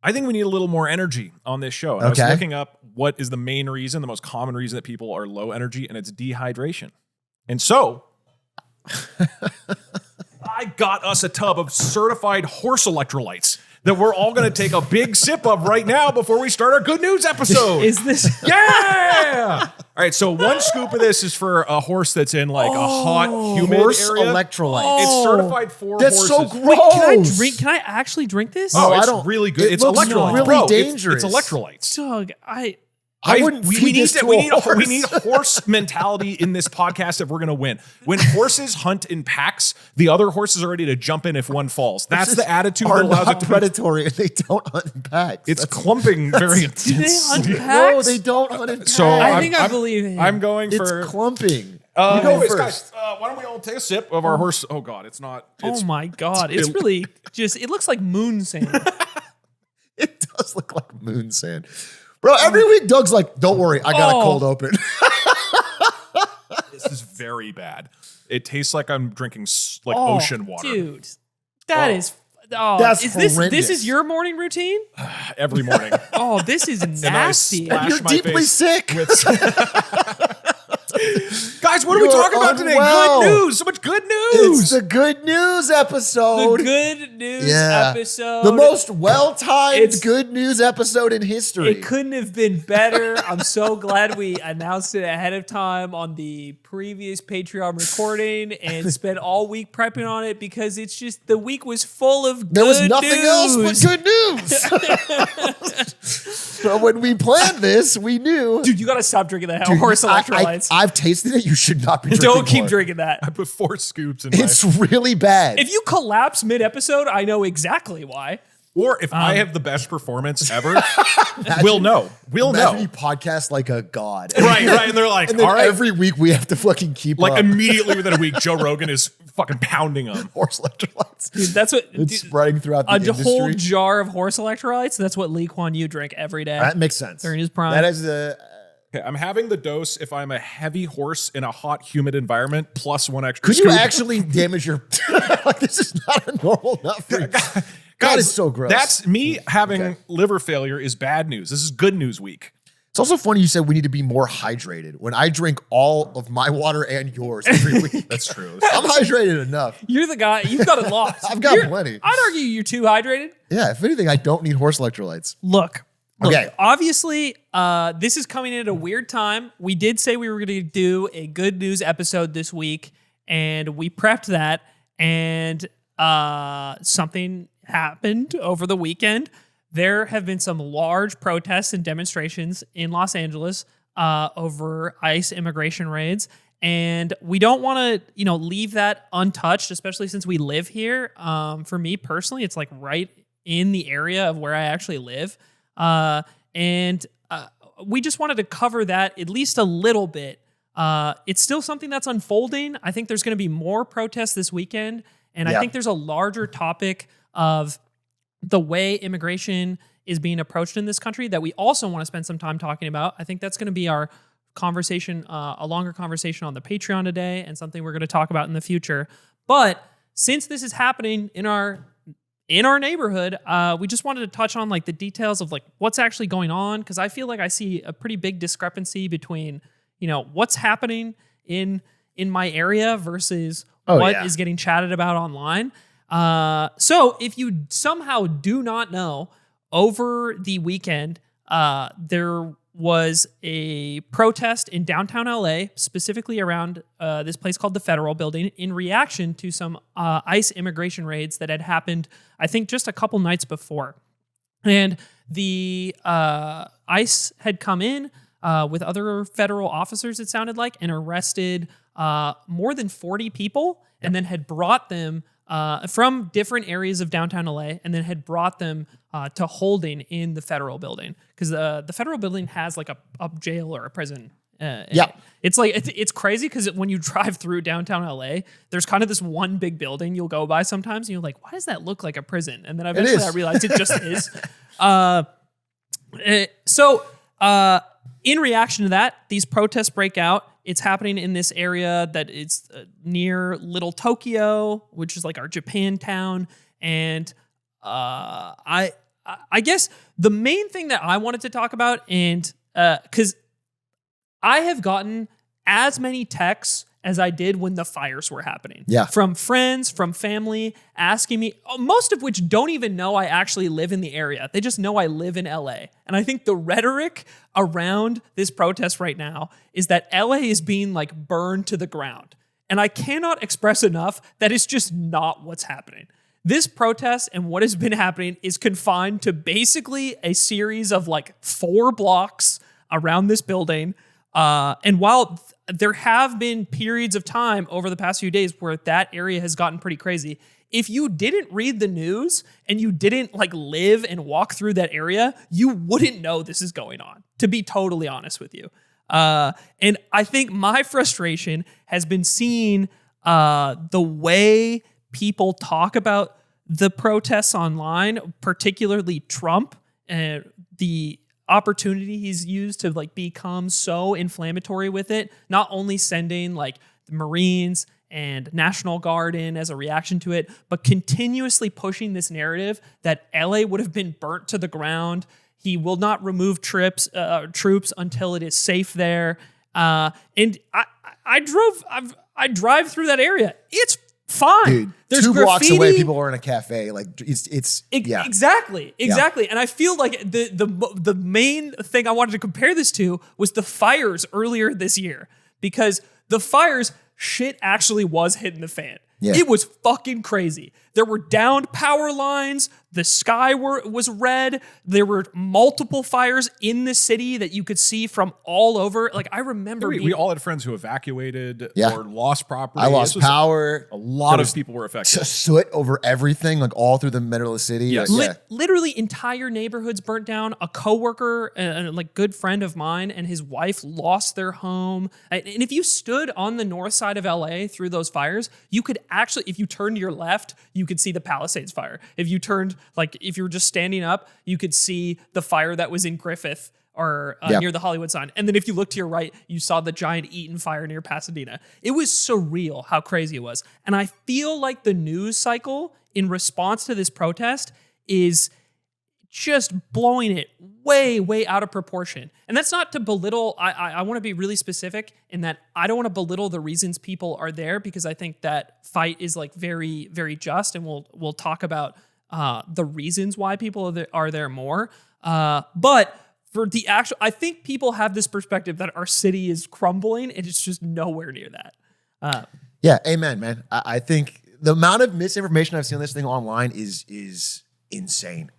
I think we need a little more energy on this show. And I was looking up what is the main reason, the most common reason that people are low energy, and it's dehydration. And so I got us a tub of certified horse electrolytes that we're all going to take a big sip of right now before we start our good news episode. Is this? Yeah! All right, so one scoop of this is for a horse that's in like a hot, humid horse area. Electrolytes. It's certified for That's horses. so gross. Wait, can I actually drink this? Oh, I it's don't- really good. it It's looks electrolytes. really Bro, dangerous. It's electrolytes. Doug, I wouldn't feed this to a horse. We need horse mentality in this podcast if we're going to win. When horses hunt in packs, the other horses are ready to jump in if one falls. That's the attitude that are allows it not to predatory. They don't hunt in packs. It's clumping very do they hunt intensely. packs? No, they don't hunt in packs. So I think I believe him. I'm going for. It's clumping. You go anyways, first. Why don't we all take a sip of our horse? Oh God, it's not. It's, Oh my God. It's really just, it looks like moon sand. It does look like moon sand. Bro, every week Doug's like, don't worry, I got a cold open. This is very bad. It tastes like I'm drinking ocean water. Dude, that is. Oh, That's is this horrendous. is your morning routine? Every morning. Oh, this is nasty. splash You're my deeply face sick. Guys, what are we You're talking about today? unwell. Good news. So much good news. It's the good news episode. The good news episode. The most well-timed It's- good news episode in history. It couldn't have been better. I'm so glad we announced it ahead of time on the previous Patreon recording and spent all week prepping on it because it's just the week was full of There was good nothing else news. but good news. So when we planned this, we knew. Dude, you got to stop drinking that Dude, horse electrolytes. I've tasted it. You should not be drinking Don't keep more. drinking that. I put 4 scoops in my. It's really bad. If you collapse mid-episode, I know exactly why. Or if I have the best performance ever, we'll know. We'll Imagine know. you podcast like a god. Right. And they're like, And then all right. every week we have to fucking keep Like up. immediately within a week, Joe Rogan is fucking pounding them. horse electrolytes. Dude, that's what It's spreading throughout the a industry. whole jar of horse electrolytes. That's what Lee Kuan Yew drank every day. That makes sense. During his prime. That is the. Okay, I'm having the dose if I'm a heavy horse in a hot, humid environment, plus 1 extra Could you scoop. actually damage your? Like, this is not a normal nut for you. That is so gross. That's me having liver failure is bad news. This is good news week. It's also funny you said we need to be more hydrated. When I drink all of my water and yours every week, That's true. I'm hydrated enough. You're the guy. You've got it lost. I've got plenty. I'd argue you're too hydrated. Yeah, if anything, I don't need horse electrolytes. Look, Okay. obviously, this is coming in at a weird time. We did say we were going to do a good news episode this week, and we prepped that, and something happened over the weekend. There have been some large protests and demonstrations in Los Angeles over ICE immigration raids. And we don't want to, leave that untouched, especially since we live here. For me personally, it's like right in the area of where I actually live. And we just wanted to cover that at least a little bit. It's still something that's unfolding. I think there's going to be more protests this weekend. And I think there's a larger topic of the way immigration is being approached in this country that we also want to spend some time talking about. I think that's going to be our conversation, a longer conversation on the Patreon today and something we're going to talk about in the future. But since this is happening in our neighborhood, we just wanted to touch on like the details of like what's actually going on, because I feel like I see a pretty big discrepancy between what's happening in my area versus what is getting chatted about online. So if you somehow do not know, over the weekend there was a protest in downtown LA, specifically around this place called the Federal Building, in reaction to some ICE immigration raids that had happened, I think, just a couple nights before. And the ICE had come in with other federal officers, it sounded like, and arrested more than 40 people, and then had brought them from different areas of downtown LA, and then had brought them to holding in the Federal Building, because the Federal Building has like a jail or a prison. It's like it's crazy because when you drive through downtown LA, there's kind of this one big building you'll go by sometimes, and you're like, why does that look like a prison? And then eventually I realized it just is. So in reaction to that, these protests break out. It's happening in this area that it's near Little Tokyo, which is like our Japan town. And I I guess the main thing that I wanted to talk about, and because I have gotten as many texts as I did when the fires were happening. Yeah. From friends, from family, asking me, most of which don't even know I actually live in the area. They just know I live in LA. And I think the rhetoric around this protest right now is that LA is being like burned to the ground. And I cannot express enough that it's just not what's happening. This protest and what has been happening is confined to basically a series of like 4 blocks around this building. And while there have been periods of time over the past few days where that area has gotten pretty crazy, if you didn't read the news and you didn't like live and walk through that area, you wouldn't know this is going on, to be totally honest with you. And I think my frustration has been seeing the way people talk about the protests online, particularly Trump, and the opportunity he's used to like become so inflammatory with it, not only sending like the Marines and National Guard in as a reaction to it, but continuously pushing this narrative that LA would have been burnt to the ground. He will not remove troops until it is safe there. And I drive through that area. It's fine. Dude, there's 2 blocks graffiti. away, people are in a cafe. Like yeah. Exactly. And I feel like the main thing I wanted to compare this to was the fires earlier this year, because the fires, shit actually was hitting the fan. Yeah. It was fucking crazy. There were downed power lines. The sky was red. There were multiple fires in the city that you could see from all over. Like, I remember we all had friends who evacuated Yeah. or lost property. I lost power. A lot of people were affected. Soot over everything, like all through the middle of the city. Yes. Like, Literally entire neighborhoods burnt down. A coworker, a like good friend of mine, and his wife lost their home. And if you stood on the north side of LA through those fires, you could actually, if you turned to your left, you could see the Palisades fire. If you turned, like if you were just standing up, you could see the fire that was in Griffith or near the Hollywood sign. And then if you looked to your right, you saw the giant Eaton fire near Pasadena. It was surreal how crazy it was. And I feel like the news cycle in response to this protest is just blowing it way, way out of proportion. And that's not to belittle. I want to be really specific in that I don't want to belittle the reasons people are there, because I think that fight is like very, very just. And we'll talk about the reasons why people are there more. But for the actual, I think people have this perspective that our city is crumbling, and it's just nowhere near that. yeah, amen, man. I think the amount of misinformation I've seen on this thing online is insane.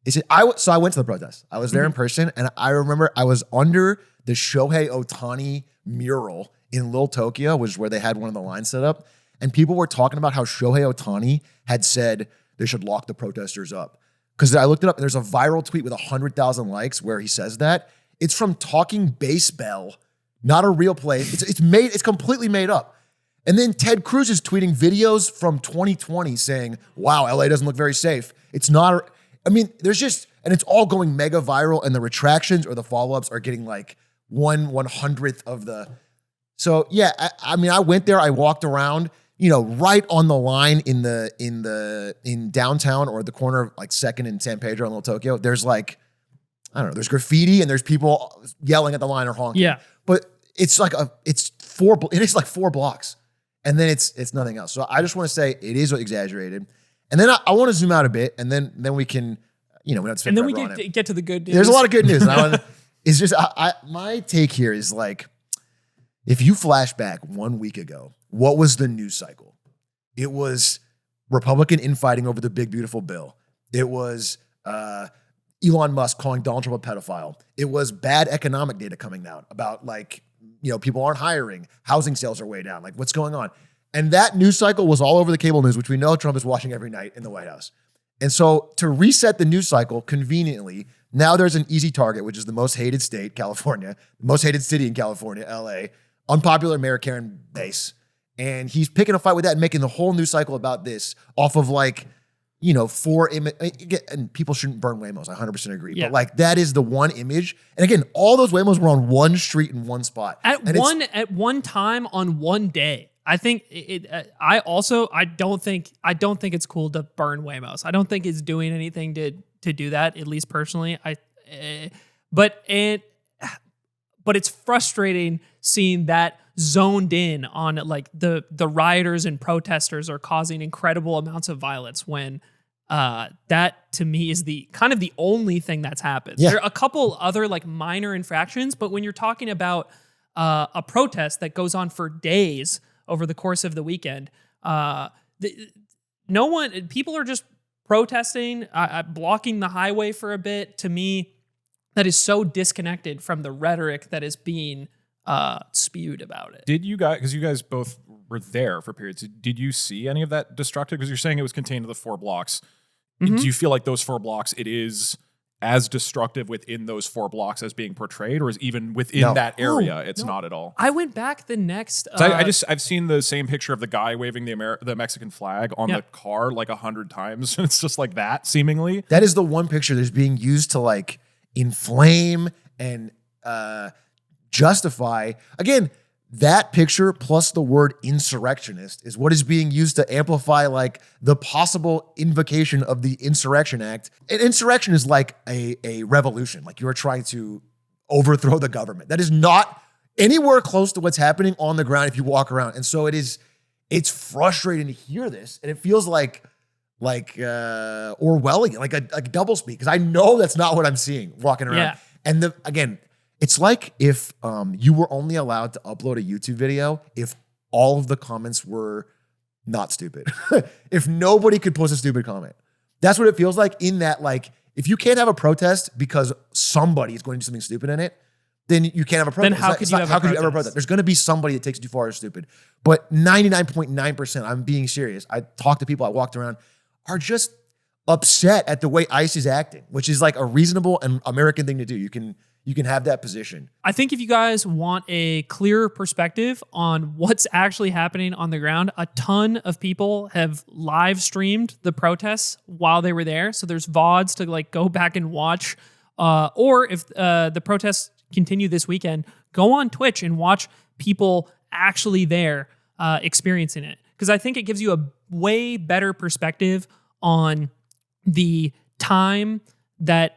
So I went to the protest. I was there in person, and I remember I was under the Shohei Ohtani mural in Little Tokyo, which is where they had one of the lines set up, and people were talking about how Shohei Ohtani had said they should lock the protesters up. Because I looked it up, and there's a viral tweet with 100,000 likes where he says that. It's from Talking Base Bell, not a real place. It's completely made up. And then Ted Cruz is tweeting videos from 2020 saying, wow, LA doesn't look very safe. It's not, I mean, there's just, and it's all going mega viral, and the retractions or the follow-ups are getting like 1/100th of the. So yeah, I mean, I went there, I walked around, right on the line in downtown, or the corner of like 2nd and San Pedro in Little Tokyo. There's like, I don't know, there's graffiti and there's people yelling at the line or honking. Yeah. But it's like it is like 4 blocks, and then it's nothing else. So I just want to say it is exaggerated. And then I want to zoom out a bit, and then we can, we don't have to spend And then forever we on it. get to the good news. There's a lot of good news. And it's just, my take here is like, if you flash back 1 week ago, what was the news cycle? It was Republican infighting over the big, beautiful bill. It was Elon Musk calling Donald Trump a pedophile. It was bad economic data coming out about like, people aren't hiring. Housing sales are way down. Like, what's going on? And that news cycle was all over the cable news, which we know Trump is watching every night in the White House. And so to reset the news cycle conveniently, now there's an easy target, which is the most hated state, California, the most hated city in California, LA, unpopular mayor Karen Bass. And he's picking a fight with that and making the whole news cycle about this off of like, 4 images. And people shouldn't burn Waymos. I 100% agree. Yeah. But like, that is the one image. And again, all those Waymos were on one street in one spot. At one time on one day. I think I don't think it's cool to burn Waymos. I don't think it's doing anything to do that, at least personally. But it's frustrating seeing that zoned in on like the rioters and protesters are causing incredible amounts of violence when that to me is the kind of the only thing that's happened. Yeah. There are a couple other like minor infractions, but when you're talking about a protest that goes on for days over the course of the weekend, people are just protesting, blocking the highway for a bit. To me, that is so disconnected from the rhetoric that is being spewed about it. Did you guys, because you guys both were there for periods, did you see any of that destructive? Because you're saying it was contained to the 4 blocks. Mm-hmm. Do you feel like those 4 blocks, it is as destructive within those 4 blocks as being portrayed, or is even within that area, it's not at all? I went back the next. I've seen the same picture of the guy waving the Mexican flag on the car like 100 times. It's just like that, seemingly. That is the one picture that's being used to like inflame and justify. Again, that picture plus the word insurrectionist is what is being used to amplify like the possible invocation of the Insurrection Act. An insurrection is like a revolution, like you are trying to overthrow the government. That is not anywhere close to what's happening on the ground if you walk around. And so it's frustrating to hear this, and it feels like Orwellian, like a doublespeak, because I know that's not what I'm seeing walking around. Yeah. And again, it's like if you were only allowed to upload a YouTube video if all of the comments were not stupid. If nobody could post a stupid comment. That's what it feels like, in that, like, if you can't have a protest because somebody is going to do something stupid in it, then you can't have a protest. Then how could you have a protest? There's going to be somebody that takes it too far or stupid. But 99.9%, I'm being serious, I talked to people, I walked around, are just upset at the way ICE is acting, which is like a reasonable and American thing to do. You can have that position. I think if you guys want a clearer perspective on what's actually happening on the ground, a ton of people have live streamed the protests while they were there. So there's VODs to like go back and watch. Or if the protests continue this weekend, go on Twitch and watch people actually there experiencing it. Because I think it gives you a way better perspective on the time that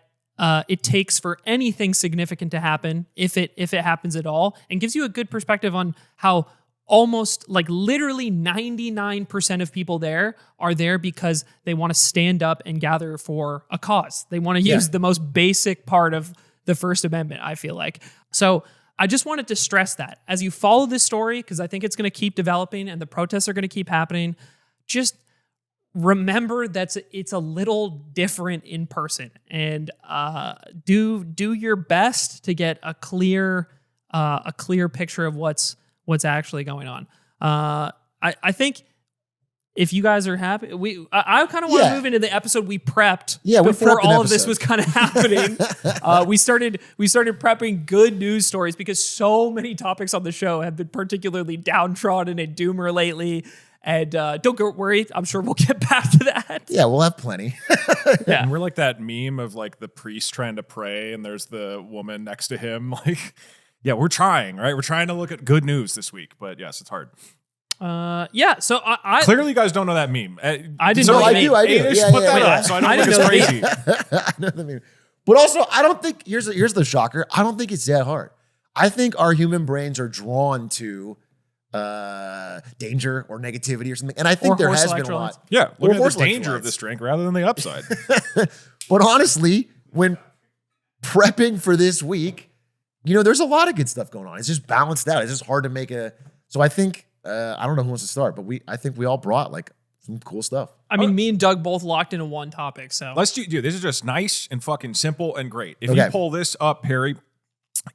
it takes for anything significant to happen, if it happens at all, and gives you a good perspective on how almost like literally 99% of people there are there because they want to stand up and gather for a cause. They want to use the most basic part of the First Amendment, I feel like. So I just wanted to stress that as you follow this story, because I think it's going to keep developing and the protests are going to keep happening, just remember that it's a little different in person, and do your best to get a clear picture of what's actually going on. I think if you guys are happy, I kind of want to move into the episode we prepped before all of this was kind of happening. We started prepping good news stories because so many topics on the show have been particularly downtrodden and doomer lately. And don't get worried, I'm sure we'll get back to that. Yeah, we'll have plenty. Yeah. And we're like that meme of like the priest trying to pray and there's the woman next to him. Like, yeah, we're trying, right? We're trying to look at good news this week, but yes, it's hard. So I clearly you guys don't know that meme. I didn't know that meme. I do. Put that up so I don't look as crazy. I know the meme. But also, I don't think, here's the shocker, I don't think it's that hard. I think our human brains are drawn to danger or negativity or something. And I think there has been a lot. Yeah, look at the danger electrolytes of this drink rather than the upside. But honestly, when prepping for this week, there's a lot of good stuff going on. It's just balanced out. It's just hard to make so I think, I don't know who wants to start, but I think we all brought like some cool stuff. I mean, me and Doug both locked into one topic, so. Let's do, this is just nice and fucking simple and great. If you pull this up, Perry,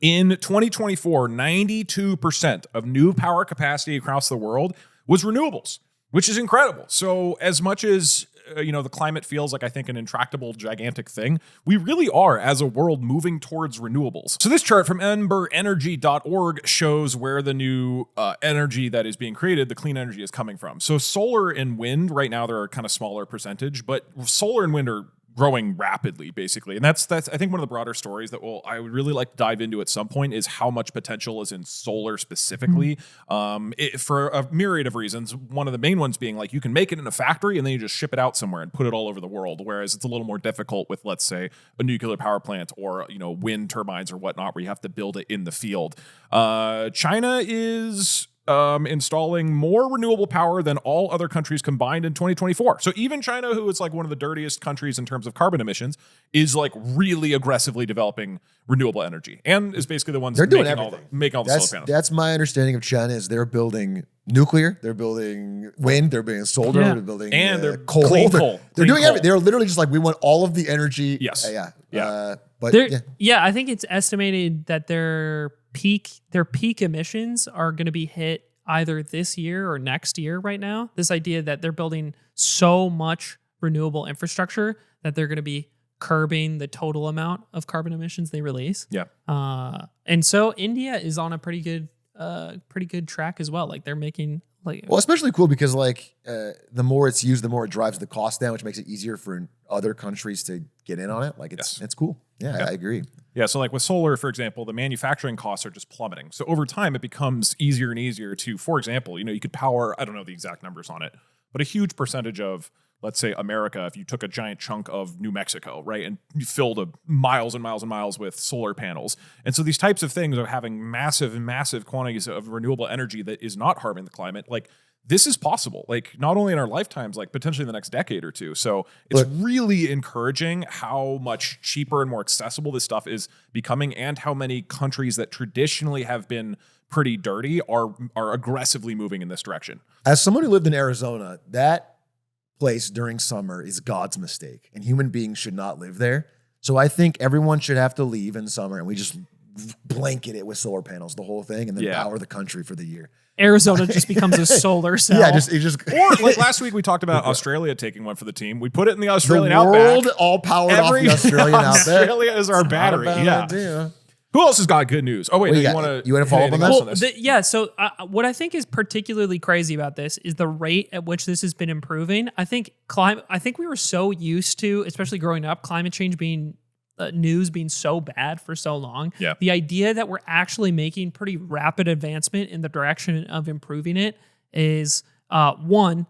in 2024, 92% of new power capacity across the world was renewables, which is incredible. So as much as the climate feels like, I think, an intractable, gigantic thing, we really are, as a world, moving towards renewables. So this chart from emberenergy.org shows where the new energy that is being created, the clean energy, is coming from. So solar and wind, right now, they're a kind of smaller percentage, but solar and wind are growing rapidly, basically. And that's I think one of the broader stories that I would really like to dive into at some point is how much potential is in solar specifically, for a myriad of reasons. One of the main ones being like you can make it in a factory and then you just ship it out somewhere and put it all over the world, whereas it's a little more difficult with, let's say, a nuclear power plant or wind turbines or whatnot, where you have to build it in the field. China is installing more renewable power than all other countries combined in 2024. So even China, who is like one of the dirtiest countries in terms of carbon emissions, is like really aggressively developing renewable energy and is basically the ones making all the solar panels. That's my understanding of China is they're building nuclear, they're building wind, they're building solar, they're building coal. Clean coal. They're doing everything. They're literally just like, we want all of the energy. Yes. I think it's estimated that their peak emissions are going to be hit either this year or next year right now. This idea that they're building so much renewable infrastructure that they're going to be curbing the total amount of carbon emissions they release. Yeah. And so India is on a pretty good track as well. Like they're making especially cool because the more it's used, the more it drives the cost down, which makes it easier for other countries to get in on it. Like it's cool. Yeah, I agree. Yeah, so like with solar, for example, the manufacturing costs are just plummeting. So over time, it becomes easier and easier to, for example, you could power, I don't know the exact numbers on it, but a huge percentage of, let's say, America, if you took a giant chunk of New Mexico, right, and you filled miles and miles and miles with solar panels. And so these types of things of having massive, massive quantities of renewable energy that is not harming the climate, like this is possible, like not only in our lifetimes, like potentially in the next decade or two. So it's really encouraging how much cheaper and more accessible this stuff is becoming, and how many countries that traditionally have been pretty dirty are aggressively moving in this direction. As someone who lived in Arizona, that place during summer is God's mistake, and human beings should not live there. So I think everyone should have to leave in summer, and we just blanket it with solar panels, the whole thing, and then power the country for the year. Arizona just becoms a solar cell. Yeah, just or like last week we talked about Australia taking one for the team. We put it in the Australian outback. The world all powered off the Australian outback. Australia is our battery. Yeah. Who else has got good news? Oh wait, you want to follow up on this? So what I think is particularly crazy about this is the rate at which this has been improving. I think we were so used to, especially growing up, climate change being news being so bad for so long. Yeah. The idea that we're actually making pretty rapid advancement in the direction of improving it is one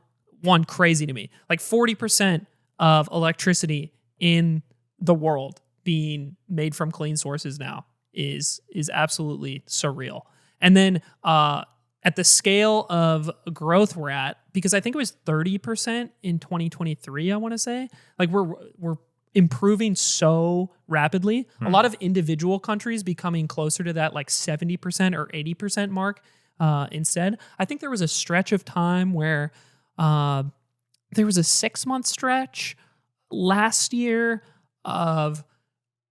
crazy to me. Like 40% of electricity in the world being made from clean sources now is absolutely surreal. And then at the scale of growth we're at, because I think it was 30% in 2023, I want to say, like we're improving so rapidly. A lot of individual countries becoming closer to that like 70% or 80% mark instead. I think there was a stretch of time where there was a 6-month stretch last year of,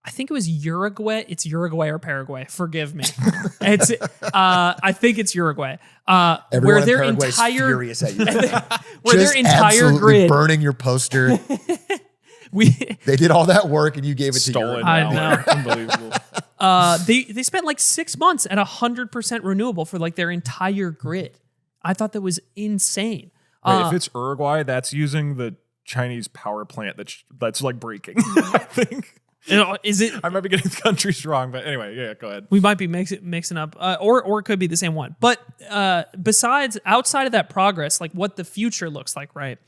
I think it was Uruguay. It's Uruguay or Paraguay. Forgive me. It's I think it's Uruguay. Where their entire furious at you. Where their entire grid burning your poster. They did all that work and you gave it to Uruguay. I know. Unbelievable. They spent like 6 months at 100% renewable for like their entire grid. I thought that was insane. Wait, if it's Uruguay, that's using the Chinese power plant that's like breaking. I think. Is it? I might be getting the countries wrong, but anyway, yeah, go ahead. We might be mixing up, or it could be the same one. But outside of that progress, like what the future looks like, right?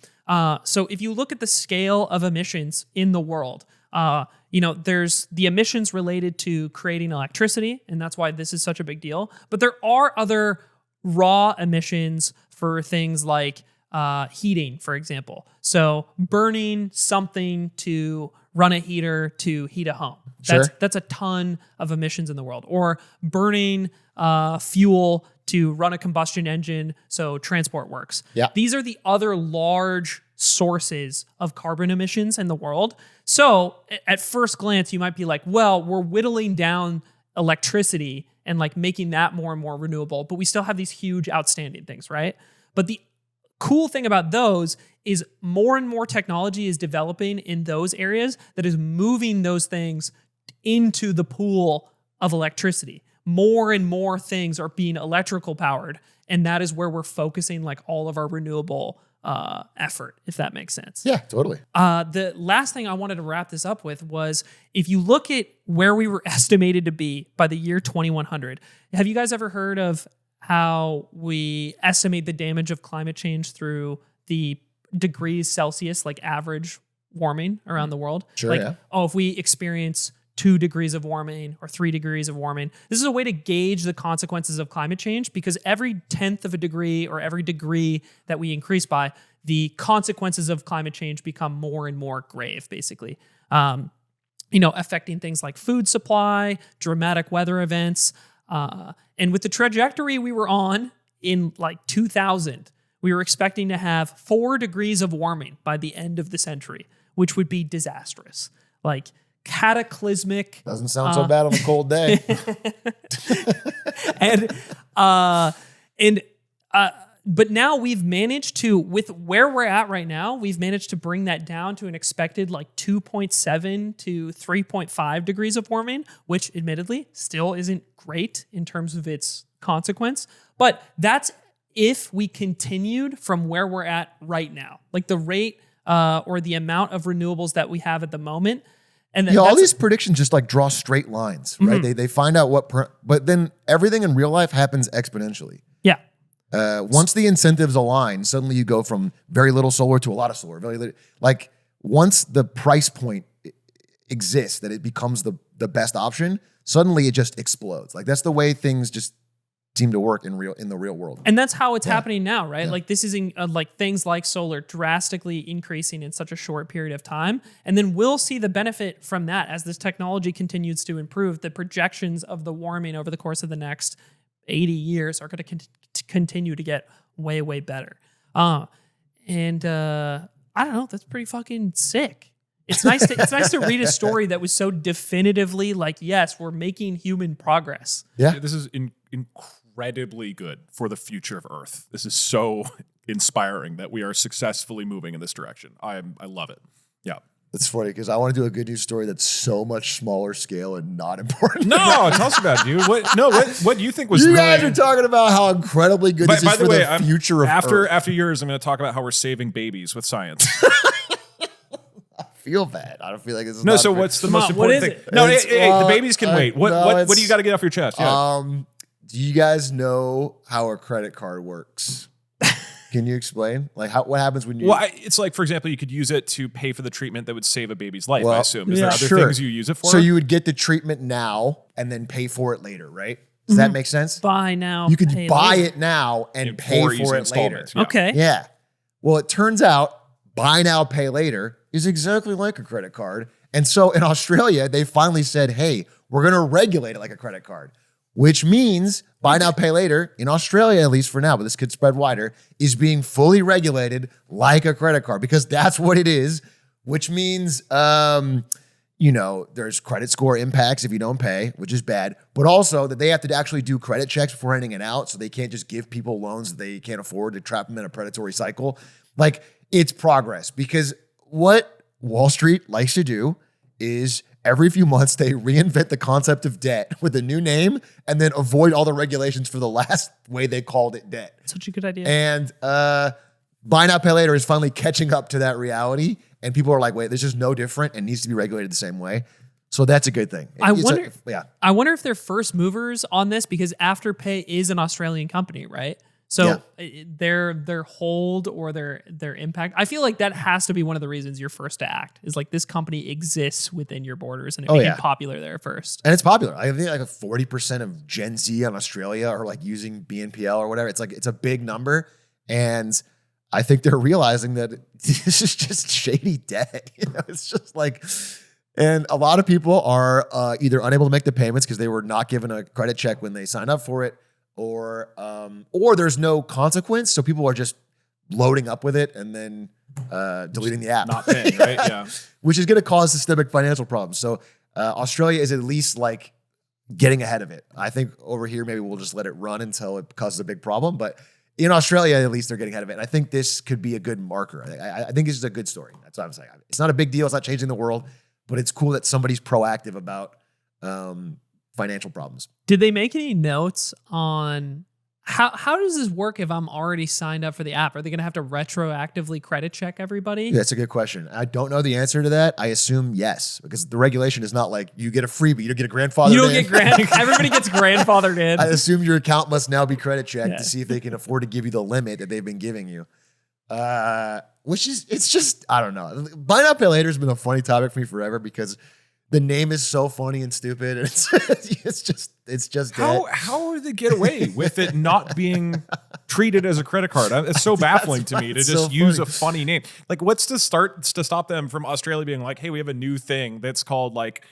So if you look at the scale of emissions in the world, there's the emissions related to creating electricity, and that's why this is such a big deal. But there are other raw emissions for things like heating, for example. So burning something to run a heater to heat a home. That's a ton of emissions in the world. Or burning fuel to run a combustion engine so transport works. Yeah. These are the other large sources of carbon emissions in the world. So at first glance, you might be like, well, we're whittling down electricity and like making that more and more renewable, but we still have these huge outstanding things, right? But the cool thing about those is more and more technology is developing in those areas that is moving those things into the pool of electricity. More and more things are being electrical powered, and that is where we're focusing like all of our renewable effort, if that makes sense. Yeah, totally. The last thing I wanted to wrap this up with was, if you look at where we were estimated to be by the year 2100, have you guys ever heard of how we estimate the damage of climate change through the degrees Celsius, like average warming around the world? Sure, like, yeah. if we experience 2 degrees of warming or 3 degrees of warming. This is a way to gauge the consequences of climate change, because every 1/10 of a degree or every degree that we increase by, the consequences of climate change become more and more grave, basically. Affecting things like food supply, dramatic weather events. And with the trajectory we were on in like 2000, we were expecting to have 4 degrees of warming by the end of the century, which would be disastrous. Like, cataclysmic. Doesn't sound so bad on a cold day. But now we've managed to, with where we're at right now, we've managed to bring that down to an expected like 2.7 to 3.5 degrees of warming, which admittedly still isn't great in terms of its consequence. But that's if we continued from where we're at right now, like the rate or the amount of renewables that we have at the moment. And all these predictions just like draw straight lines, right? Mm-hmm. They find out but then everything in real life happens exponentially. Yeah. Once the incentives align, suddenly you go from very little solar to a lot of solar. Like once the price point exists, that it becomes the best option, suddenly it just explodes. Like that's the way things just seem to work in the real world. And that's how it's happening now, right? Yeah. Like this is like things like solar drastically increasing in such a short period of time. And then we'll see the benefit from that as this technology continues to improve. The projections of the warming over the course of the next 80 years are going to continue to get way, way better. I don't know, that's pretty fucking sick. It's nice to read a story that was so definitively like, yes, we're making human progress. Yeah. This is incredibly good for the future of Earth. This is so inspiring that we are successfully moving in this direction. I love it. Yeah. It's funny because I want to do a good news story that's so much smaller scale and not important. No, tell us about it, dude. What do you think was you really... guys are talking about how incredibly good this is for the future of Earth. After yours, I'm going to talk about how we're saving babies with science. I feel bad. I don't feel like this is no. So what's the most important thing? No, hey, the babies can wait. What do you got to get off your chest? Yeah. Do you guys know how a credit card works? Can you explain? Like what happens when you... Well, it's like, for example, you could use it to pay for the treatment that would save a baby's life, I assume. Is there other things you use it for? So you would get the treatment now and then pay for it later, right? Does that make sense? Buy now, you could buy it now and pay for it later. Yeah. Okay. Yeah. Well, it turns out buy now, pay later is exactly like a credit card. And so in Australia, they finally said, hey, we're going to regulate it like a credit card. Which means buy now, pay later, in Australia, at least for now, but this could spread wider, is being fully regulated like a credit card because that's what it is, which means, there's credit score impacts if you don't pay, which is bad, but also that they have to actually do credit checks before handing it out, so they can't just give people loans that they can't afford to trap them in a predatory cycle. Like, it's progress because what Wall Street likes to do is every few months, they reinvent the concept of debt with a new name and then avoid all the regulations for the last way they called it debt. Such a good idea. And buy now, pay later is finally catching up to that reality. And people are like, wait, this is no different and needs to be regulated the same way. So that's a good thing. I wonder if they're first movers on this because Afterpay is an Australian company, right? So their hold or their impact, I feel like that has to be one of the reasons you're first to act, is like this company exists within your borders and it became popular there first. And it's popular. I think like 40% of Gen Z in Australia are like using BNPL or whatever. It's like, it's a big number. And I think they're realizing that this is just shady debt. It's just like, and a lot of people are either unable to make the payments because they were not given a credit check when they signed up for it, or there's no consequence, so people are just loading up with it and then deleting the app. Not paying, right? Yeah. Which is going to cause systemic financial problems. So Australia is at least like getting ahead of it. I think over here, maybe we'll just let it run until it causes a big problem. But in Australia, at least they're getting ahead of it. And I think this could be a good marker. I think this is a good story. That's what I'm saying. It's not a big deal. It's not changing the world, but it's cool that somebody's proactive about financial problems. Did they make any notes on How does this work if I'm already signed up for the app? Are they going to have to retroactively credit check everybody? Yeah, that's a good question. I don't know the answer to that. I assume yes, because the regulation is not like you get a freebie, you don't get a grandfather. You don't get everybody gets grandfathered in. I assume your account must now be credit checked to see if they can afford to give you the limit that they've been giving you. Which is, it's just, I don't know. Buy Now Pay Later has been a funny topic for me forever because the name is so funny and stupid. And it's just how do they get away with it not being treated as a credit card? It's so baffling to me to just use a funny name. Like, what's to stop them from Australia being like, hey, we have a new thing that's called like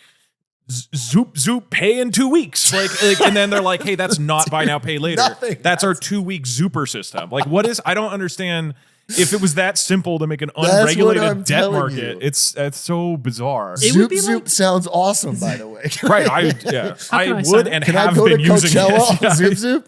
Zoop pay in 2 weeks. Like, and then they're like, hey, that's not Buy Now Pay Later. That's our 2-week Zooper system. Like, what is? I don't understand. If it was that simple to make an unregulated debt market, it's so bizarre. Zoop sounds awesome, by the way. Right? I would and have been using it. Zoop.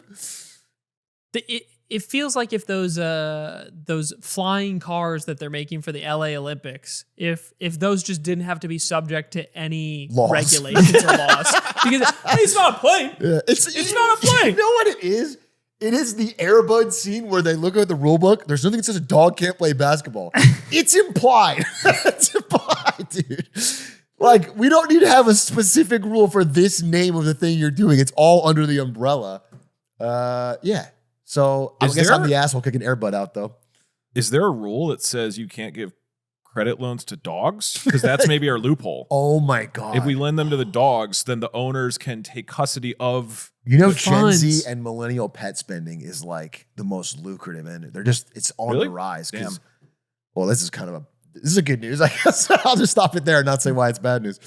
It feels like if those flying cars that they're making for the LA Olympics, if those just didn't have to be subject to any regulations or laws, because it's not a plane. Yeah, it's not a plane. You know what it is? It is the Air Bud scene where they look at the rule book. There's nothing that says a dog can't play basketball. It's implied. It's implied, dude. Like, we don't need to have a specific rule for this name of the thing you're doing. It's all under the umbrella. Yeah. So I guess I'm the asshole kicking Air Bud out, though. Is there a rule that says you can't give credit loans to dogs? Because that's maybe our loophole. Oh my God. If we lend them to the dogs, then the owners can take custody of Gen Z and millennial pet spending is like the most lucrative, and it's on the rise. Well, this is a good news. I guess I'll just stop it there and not say why it's bad news.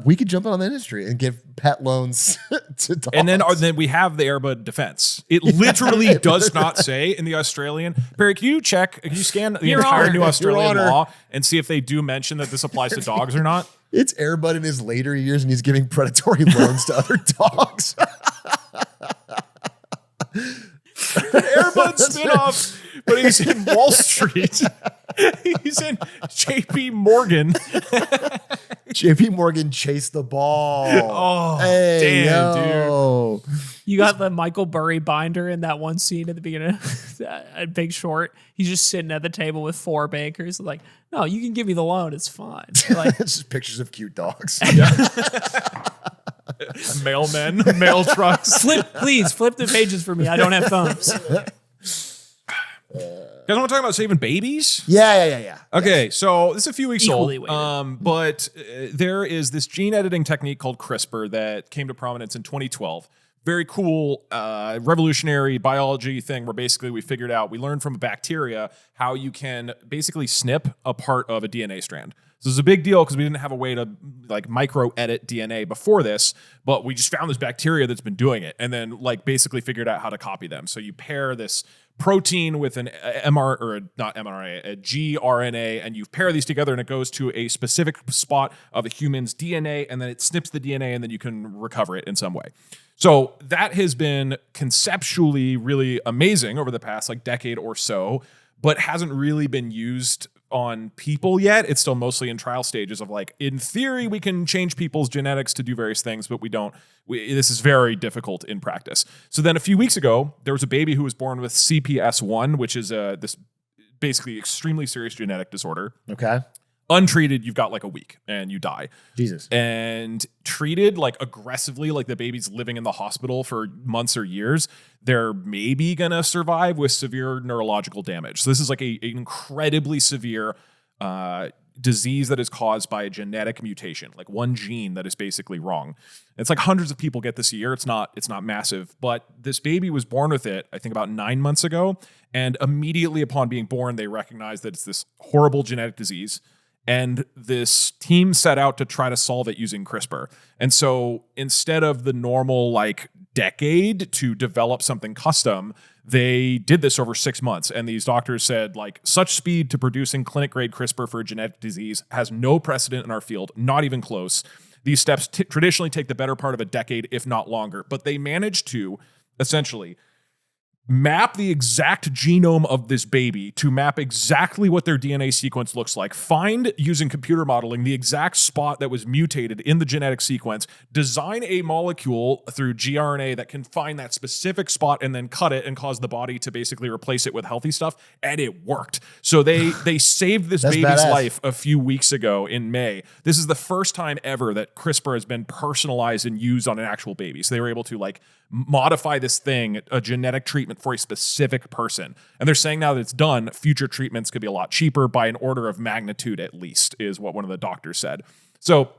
We could jump in on the industry and give pet loans to dogs. And then we have the Air Bud defense. It literally does not say in the Australian. Barry, can you scan the entire new Australian law and see if they do mention that this applies to dogs or not? It's Air Bud in his later years and he's giving predatory loans to other dogs. Air Bud spinoff, but he's in Wall Street. He's in JP Morgan. JP Morgan chased the ball. Oh, hey, damn, dude. You got the Michael Burry binder in that one scene at the beginning at Big Short. He's just sitting at the table with 4 bankers. Like, no, you can give me the loan. It's fine. Like, it's just pictures of cute dogs. Mailmen, mail trucks. Please flip the pages for me. I don't have thumbs. You guys want to talk about saving babies? Yeah. Okay, so this is a few weeks Equally old. But there is this gene editing technique called CRISPR that came to prominence in 2012. Very cool, revolutionary biology thing where basically we learned from a bacteria how you can basically snip a part of a DNA strand. So this is a big deal because we didn't have a way to like micro edit DNA before this, but we just found this bacteria that's been doing it and then like basically figured out how to copy them. So you pair this protein with an a gRNA, and you pair these together and it goes to a specific spot of a human's DNA, and then it snips the DNA and then you can recover it in some way. So that has been conceptually really amazing over the past like decade or so, but hasn't really been used on people yet. It's still mostly in trial stages of like, in theory, we can change people's genetics to do various things, but we don't. This is very difficult in practice. So then a few weeks ago, there was a baby who was born with CPS1, which is this basically extremely serious genetic disorder. Okay. Untreated, you've got like a week and you die. Jesus. And treated like aggressively, like the baby's living in the hospital for months or years, they're maybe gonna survive with severe neurological damage. So this is like an incredibly severe disease that is caused by a genetic mutation, like one gene that is basically wrong. It's like hundreds of people get this a year. It's not massive, but this baby was born with it, I think about 9 months ago. And immediately upon being born, they recognized that it's this horrible genetic disease. And this team set out to try to solve it using CRISPR. And so instead of the normal like decade to develop something custom, they did this over 6 months. And these doctors said like such speed to producing clinic grade CRISPR for a genetic disease has no precedent in our field, not even close. These steps traditionally take the better part of a decade, if not longer. But they managed to essentially map the exact genome of this baby to map exactly what their DNA sequence looks like, find using computer modeling the exact spot that was mutated in the genetic sequence, design a molecule through gRNA that can find that specific spot and then cut it and cause the body to basically replace it with healthy stuff. And it worked. So they saved this baby's life a few weeks ago in May. This is the first time ever that CRISPR has been personalized and used on an actual baby. So they were able to like modify this thing, a genetic treatment for a specific person. And they're saying now that it's done, future treatments could be a lot cheaper by an order of magnitude at least, is what one of the doctors said. So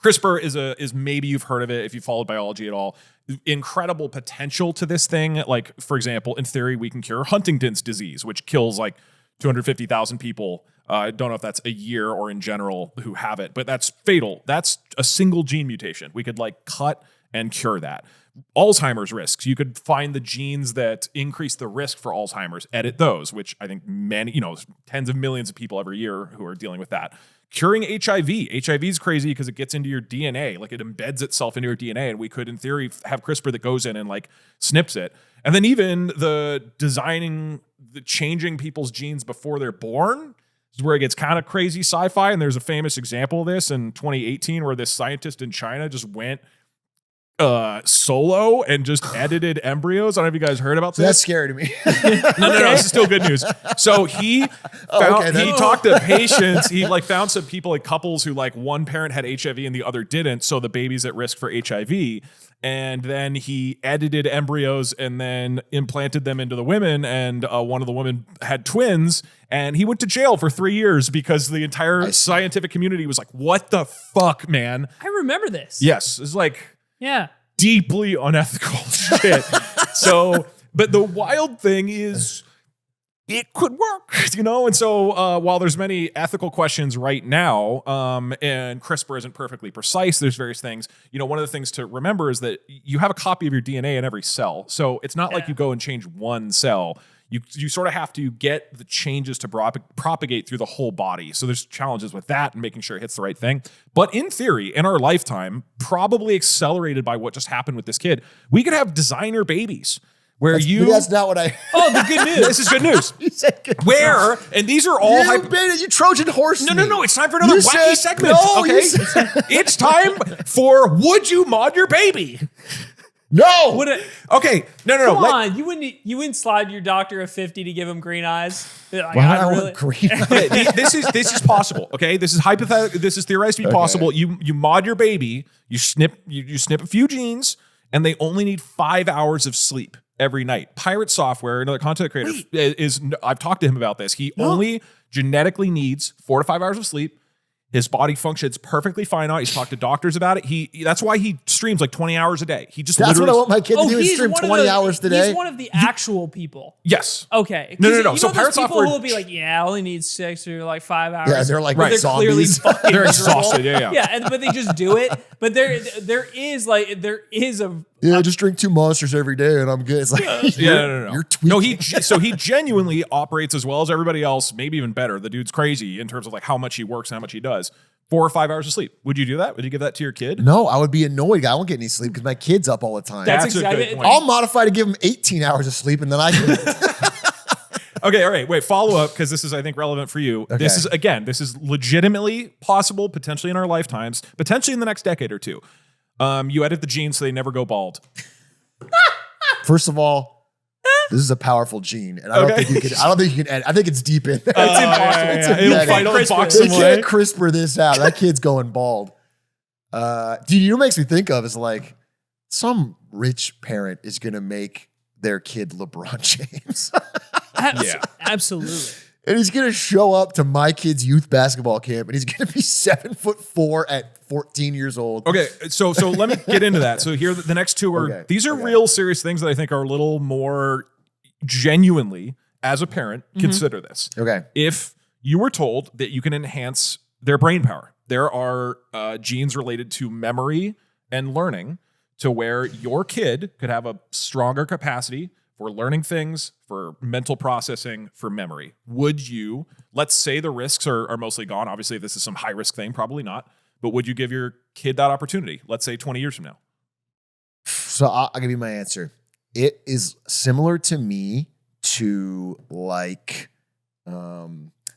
CRISPR is maybe you've heard of it if you followed biology at all. Incredible potential to this thing. Like, for example, in theory, we can cure Huntington's disease, which kills like 250,000 people. I don't know if that's a year or in general who have it, but that's fatal. That's a single gene mutation. We could like cut and cure that. Alzheimer's risks. You could find the genes that increase the risk for Alzheimer's, edit those, which I think many, tens of millions of people every year who are dealing with that. Curing HIV. HIV is crazy because it gets into your DNA, like it embeds itself into your DNA, and we could, in theory, have CRISPR that goes in and like snips it. And then even the changing people's genes before they're born is where it gets kind of crazy sci-fi. And there's a famous example of this in 2018 where this scientist in China just went solo and just edited embryos. I don't know if you guys heard about this. That's scary to me. No, this is still good news. So he talked to patients. He like found some people, like couples who like one parent had HIV and the other didn't. So the baby's at risk for HIV. And then he edited embryos and then implanted them into the women. And one of the women had twins. And he went to jail for 3 years because the entire scientific community was like, what the fuck, man? I remember this. Yes. It's like, yeah, deeply unethical shit. So, but the wild thing is it could work, And so while there's many ethical questions right now, and CRISPR isn't perfectly precise, there's various things. One of the things to remember is that you have a copy of your DNA in every cell. So it's not like you go and change one cell. You sort of have to get the changes to propagate through the whole body. So there's challenges with that and making sure it hits the right thing. But in theory, in our lifetime, probably accelerated by what just happened with this kid, we could have designer babies. That's not what I... Oh, the good news. This is good news. You said good news. And these are all... You Trojan horse me. No. It's time for another wacky segment, okay? It's time for Would You Mod Your Baby? No. Okay. No. Come on. You wouldn't slide your doctor a 50 to give him green eyes? Like, why would I want green eyes? This is possible, okay? This is hypothetical. This is theorized to be possible. You mod your baby, you snip a few genes, and they only need 5 hours of sleep every night. Pirate Software, another content creator, I've talked to him about this. He only genetically needs 4 to 5 hours of sleep. His body functions perfectly fine now. He's talked to doctors about it. That's why he streams like 20 hours a day. That's what I want my kid to do, is stream 20 hours today. He's one of the actual people. Yes. Okay. No. So Pirate Software people will be like, I only need 6 or like 5 hours. Yeah, they're like they're zombies. Clearly fucking they're exhausted. Yeah. But they just do it. But there is a... I just drink 2 Monsters every day and I'm good. It's like, no. You're tweaking. He genuinely operates as well as everybody else, maybe even better. The dude's crazy in terms of like how much he works and how much he does. 4 or 5 hours of sleep. Would you do that? Would you give that to your kid? No, I would be annoyed. I won't get any sleep because my kid's up all the time. That's a exactly good point. I'll modify to give him 18 hours of sleep and then I can... Okay, all right. Wait, follow up because this is, I think, relevant for you. Okay. This is legitimately possible, potentially in our lifetimes, potentially in the next decade or two. You edit the genes so they never go bald. First of all, this is a powerful gene, and I don't think you can edit. I think it's deep in there. It's impossible. It'll fight on box They can't CRISPR this out. That kid's going bald. Dude, what makes me think of is like some rich parent is going to make their kid LeBron James. Yeah, absolutely. And he's going to show up to my kid's youth basketball camp and he's going to be 7'4" at 14 years old. Okay, so let me get into that. So here, the next two are, these are real serious things that I think are a little more genuinely, as a parent, consider this. Okay. If you were told that you can enhance their brain power, there are genes related to memory and learning to where your kid could have a stronger capacity for learning things, for mental processing, for memory. Would you, let's say the risks are mostly gone. Obviously, if this is some high risk thing, probably not. But would you give your kid that opportunity? Let's say 20 years from now. So I'll give you my answer. it is similar to me to like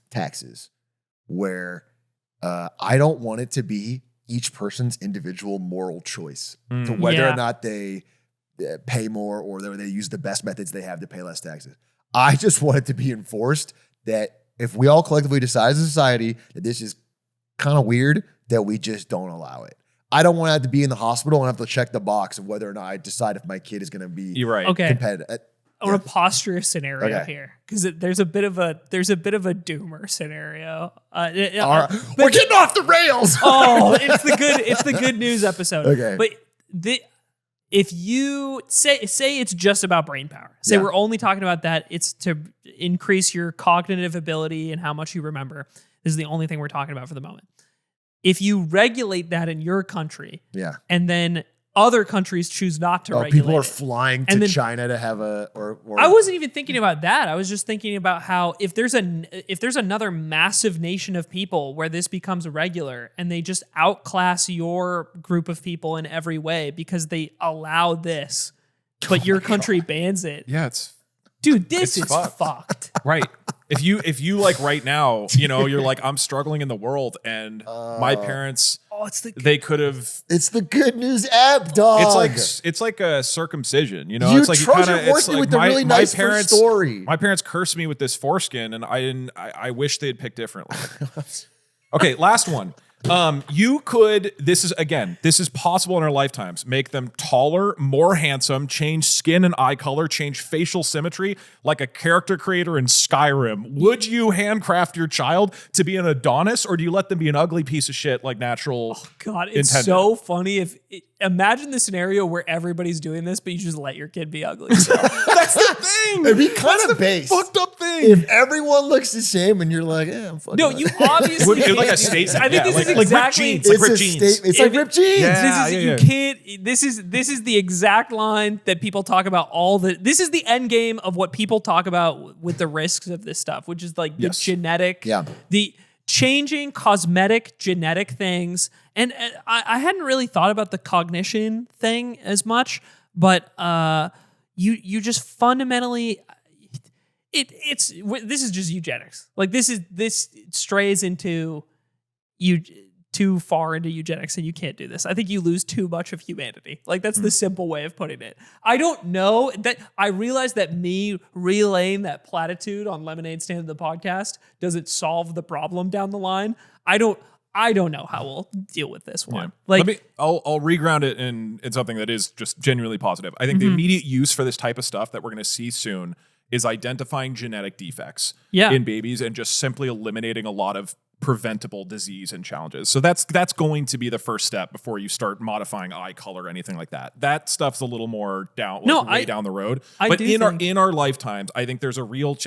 taxes, where I don't want it to be each person's individual moral choice to whether or not they pay more or they use the best methods they have to pay less taxes. I just want it to be enforced that if we all collectively decide as a society that this is kind of weird, that we just don't allow it. I don't want to have to be in the hospital and have to check the box of whether or not I decide if my kid is going to be competitive. I want to posture a scenario here because there's a bit of a doomer scenario. We're getting off the rails. It's the good news episode. Okay, but if you say it's just about brain power, we're only talking about that. It's to increase your cognitive ability and how much you remember. This is the only thing we're talking about for the moment. If you regulate that in your country, and then other countries choose not to regulate people are flying to China to have or I wasn't even thinking about that. I was just thinking about how if there's another massive nation of people where this becomes regular and they just outclass your group of people in every way because they allow this, but your country bans it. Yeah, it's fucked. Right. If you like right now, you're like, I'm struggling in the world and my parents, they could have. It's the good news app, dog. It's like a circumcision, You it's like Trojan horse me with the really nice first story. My parents cursed me with this foreskin and I wish they'd picked differently. Okay, last one. You could, this is possible in our lifetimes, make them taller, more handsome, change skin and eye color, change facial symmetry like a character creator in Skyrim. Would you handcraft your child to be an Adonis or do you let them be an ugly piece of shit like natural? Oh God, it's so funny. Imagine the scenario where everybody's doing this, but you just let your kid be ugly. That's the thing. It'd be kind of base. Fucked up thing. If everyone looks the same and you're like, I'm fucking. No, you obviously can't like a statement. I think this is exactly. Like ripped jeans. It's like ripped jeans. You can't. This is the exact line that people talk about. This is the end game of what people talk about with the risks of this stuff, which is like the genetic. Yeah. The changing cosmetic genetic things. And I hadn't really thought about the cognition thing as much, but you just fundamentally this is just eugenics. Like this strays into too far into eugenics and you can't do this. I think you lose too much of humanity. Like that's the simple way of putting it. I don't know that I realize that me relaying that platitude on Lemonade Stand of the podcast doesn't solve the problem down the line. I don't know how we'll deal with this one. Yeah. I'll reground it in something that is just genuinely positive. I think the immediate use for this type of stuff that we're going to see soon is identifying genetic defects in babies and just simply eliminating a lot of preventable disease and challenges. So that's going to be the first step before you start modifying eye color or anything like that. That stuff's a little more down the road. But in our lifetimes, I think there's a real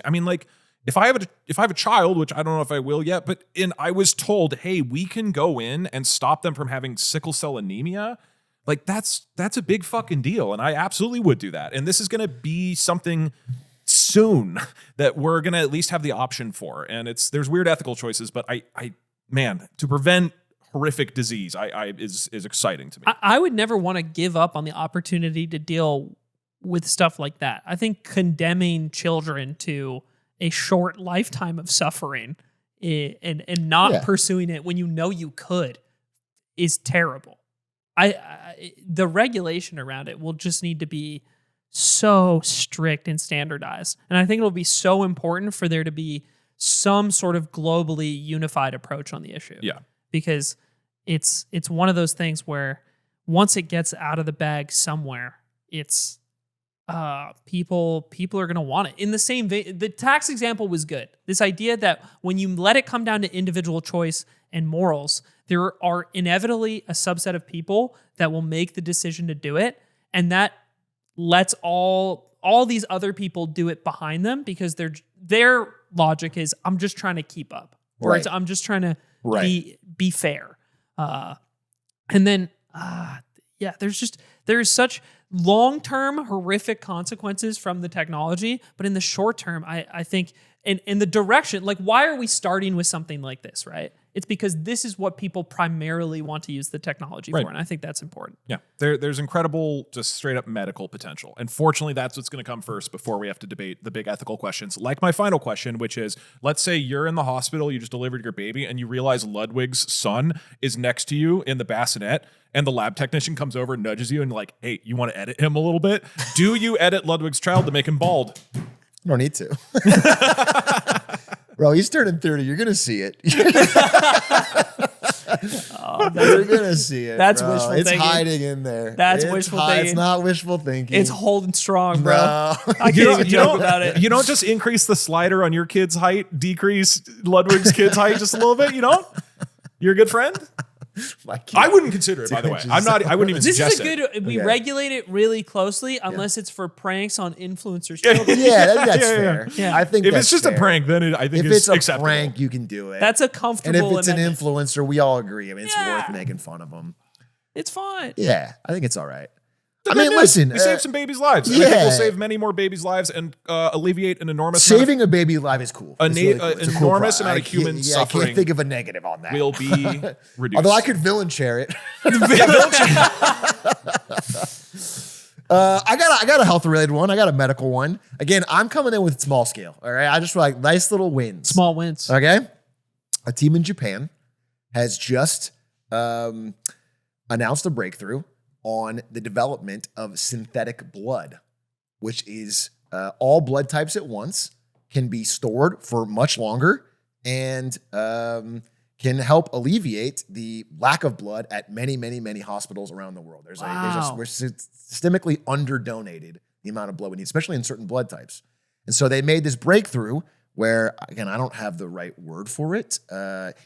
if I have a child, which I don't know if I will yet, but I was told, hey, we can go in and stop them from having sickle cell anemia. Like that's a big fucking deal. And I absolutely would do that. And this is going to be something soon that we're going to at least have the option for. And there's weird ethical choices, but to prevent horrific disease is exciting to me. I would never want to give up on the opportunity to deal with stuff like that. I think condemning children to a short lifetime of suffering and not pursuing it when you know you could is terrible. The regulation around it will just need to be so strict and standardized. And I think it'll be so important for there to be some sort of globally unified approach on the issue. Yeah. Because it's one of those things where once it gets out of the bag somewhere, it's people are going to want it. In the same vein, the tax example was good. This idea that when you let it come down to individual choice and morals, there are inevitably a subset of people that will make the decision to do it, and that lets all these other people do it behind them because their logic is, I'm just trying to keep up, or I'm just trying to be fair. And then there's such long-term horrific consequences from the technology, but in the short term, I think in the direction, like, why are we starting with something like this, right? It's because this is what people primarily want to use the technology for, and I think that's important. Yeah, there's incredible, just straight up medical potential. And fortunately, that's what's going to come first before we have to debate the big ethical questions. Like my final question, which is, let's say you're in the hospital, you just delivered your baby, and you realize Ludwig's son is next to you in the bassinet, and the lab technician comes over and nudges you and like, hey, you want to edit him a little bit? Do you edit Ludwig's child to make him bald? You don't need to. Bro, he's turning 30. You're going to see it. You're going to see it. That's bro. wishful it's thinking. It's hiding in there. That's wishful thinking. It's not wishful thinking. It's holding strong, bro. No. I can't even joke about it. You don't just increase the slider on your kid's height, decrease Ludwig's kid's height just a little bit, you don't? You're a good friend? I wouldn't consider it, by the way. I wouldn't even This suggest is a it. good. We regulate it really closely, unless it's for pranks on influencers. Yeah, that's fair. Yeah. I think If that's it's just fair. a prank, then I think if it's it's a acceptable. prank, you can do it. That's a and comfortable. if it's an amendment. influencer, we all agree. I mean, it's Yeah. worth making fun of them. It's fine. Yeah, I think it's all right. The I good mean, news, listen. we saved some babies' lives. And I think yeah. we'll save many more babies' lives and alleviate an enormous amount saving a baby life is cool. It's really cool. It's a cool enormous pro- amount of I can't- human I suffering can't think of a negative on that. will be reduced. Although I could villain share it. I got a health related one. I got a medical one. Again, I'm coming in with small scale. All right. I just like nice little wins. Small wins. Okay. A team in Japan has just announced a breakthrough on the development of synthetic blood, which is all blood types at once, can be stored for much longer, and can help alleviate the lack of blood at many, many, many hospitals around the world. We're systemically underdonated the amount of blood we need, especially in certain blood types. And so they made this breakthrough where, again, I don't have the right word for it.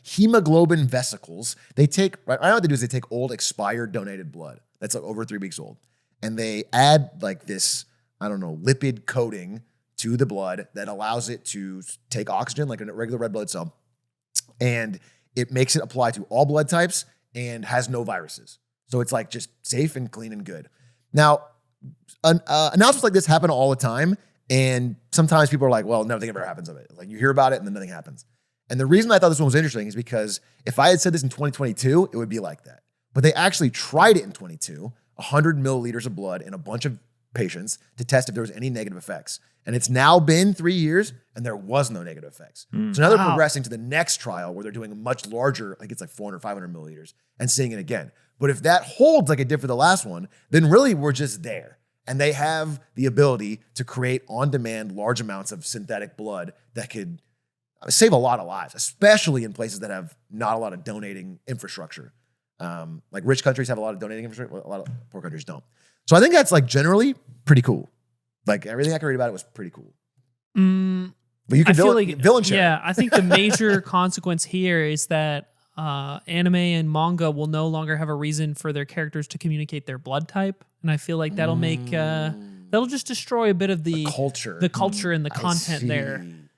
Hemoglobin vesicles. They take, right now what they do is they take old expired donated blood that's like over 3 weeks old, and they add like this, I don't know, lipid coating to the blood that allows it to take oxygen like a regular red blood cell, and it makes it apply to all blood types and has no viruses. So it's like just safe and clean and good. Now, announcements like this happen all the time, and sometimes people are like, well, nothing ever happens of it. Like you hear about it and then nothing happens. And the reason I thought this one was interesting is because if I had said this in 2022, it would be like that. But they actually tried it in 22, 100 milliliters of blood in a bunch of patients to test if there was any negative effects. And it's now been 3 years and there was no negative effects. So now they're progressing to the next trial where they're doing a much larger, I think it's like 400, 500 milliliters and seeing it again. But if that holds like it did for the last one, then really we're just there. And they have the ability to create on-demand large amounts of synthetic blood that could save a lot of lives, especially in places that have not a lot of donating infrastructure. Like rich countries have a lot of donating infrastructure, a lot of poor countries don't. So I think that's like generally pretty cool. Like everything I could read about it was pretty cool. But you can villain share. Yeah, I think the major consequence here is that anime and manga will no longer have a reason for their characters to communicate their blood type, and I feel like that'll make that'll just destroy a bit of the culture, and the content there. Isn't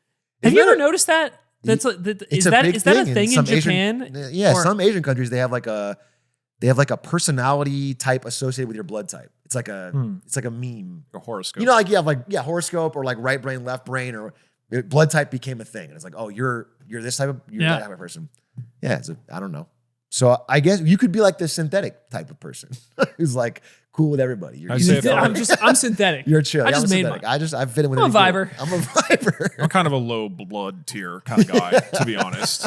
Have you ever that noticed that? That's it's that big a thing in some Japan? Some Asian countries they have like a personality type associated with your blood type. It's like a meme, a horoscope. You know, like you have horoscope or like right brain, left brain, or blood type became a thing, and it's like, oh, you're this type of that type of person. Yeah, I don't know. So I guess you could be like the synthetic type of person who's like cool with everybody. I'm synthetic. You're chill. I just made synthetic. mine. I fit in with I'm a any Viber. group. I'm a Viber. I'm kind of a low blood tier kind of guy, to be honest.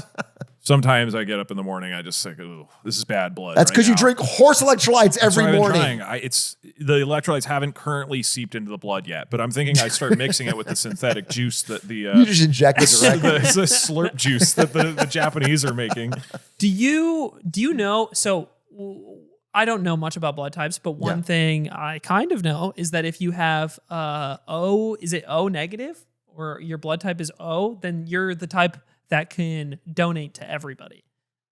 Sometimes I get up in the morning, I just like, oh, this is bad blood. That's because you drink horse electrolytes every morning. The electrolytes haven't currently seeped into the blood yet, but I'm thinking I start mixing it with the synthetic juice that you just inject it directly. the slurp juice that the Japanese are making. Do you know? So I don't know much about blood types, but one thing I kind of know is that if you have is it O negative or your blood type is O, then you're the type that can donate to everybody.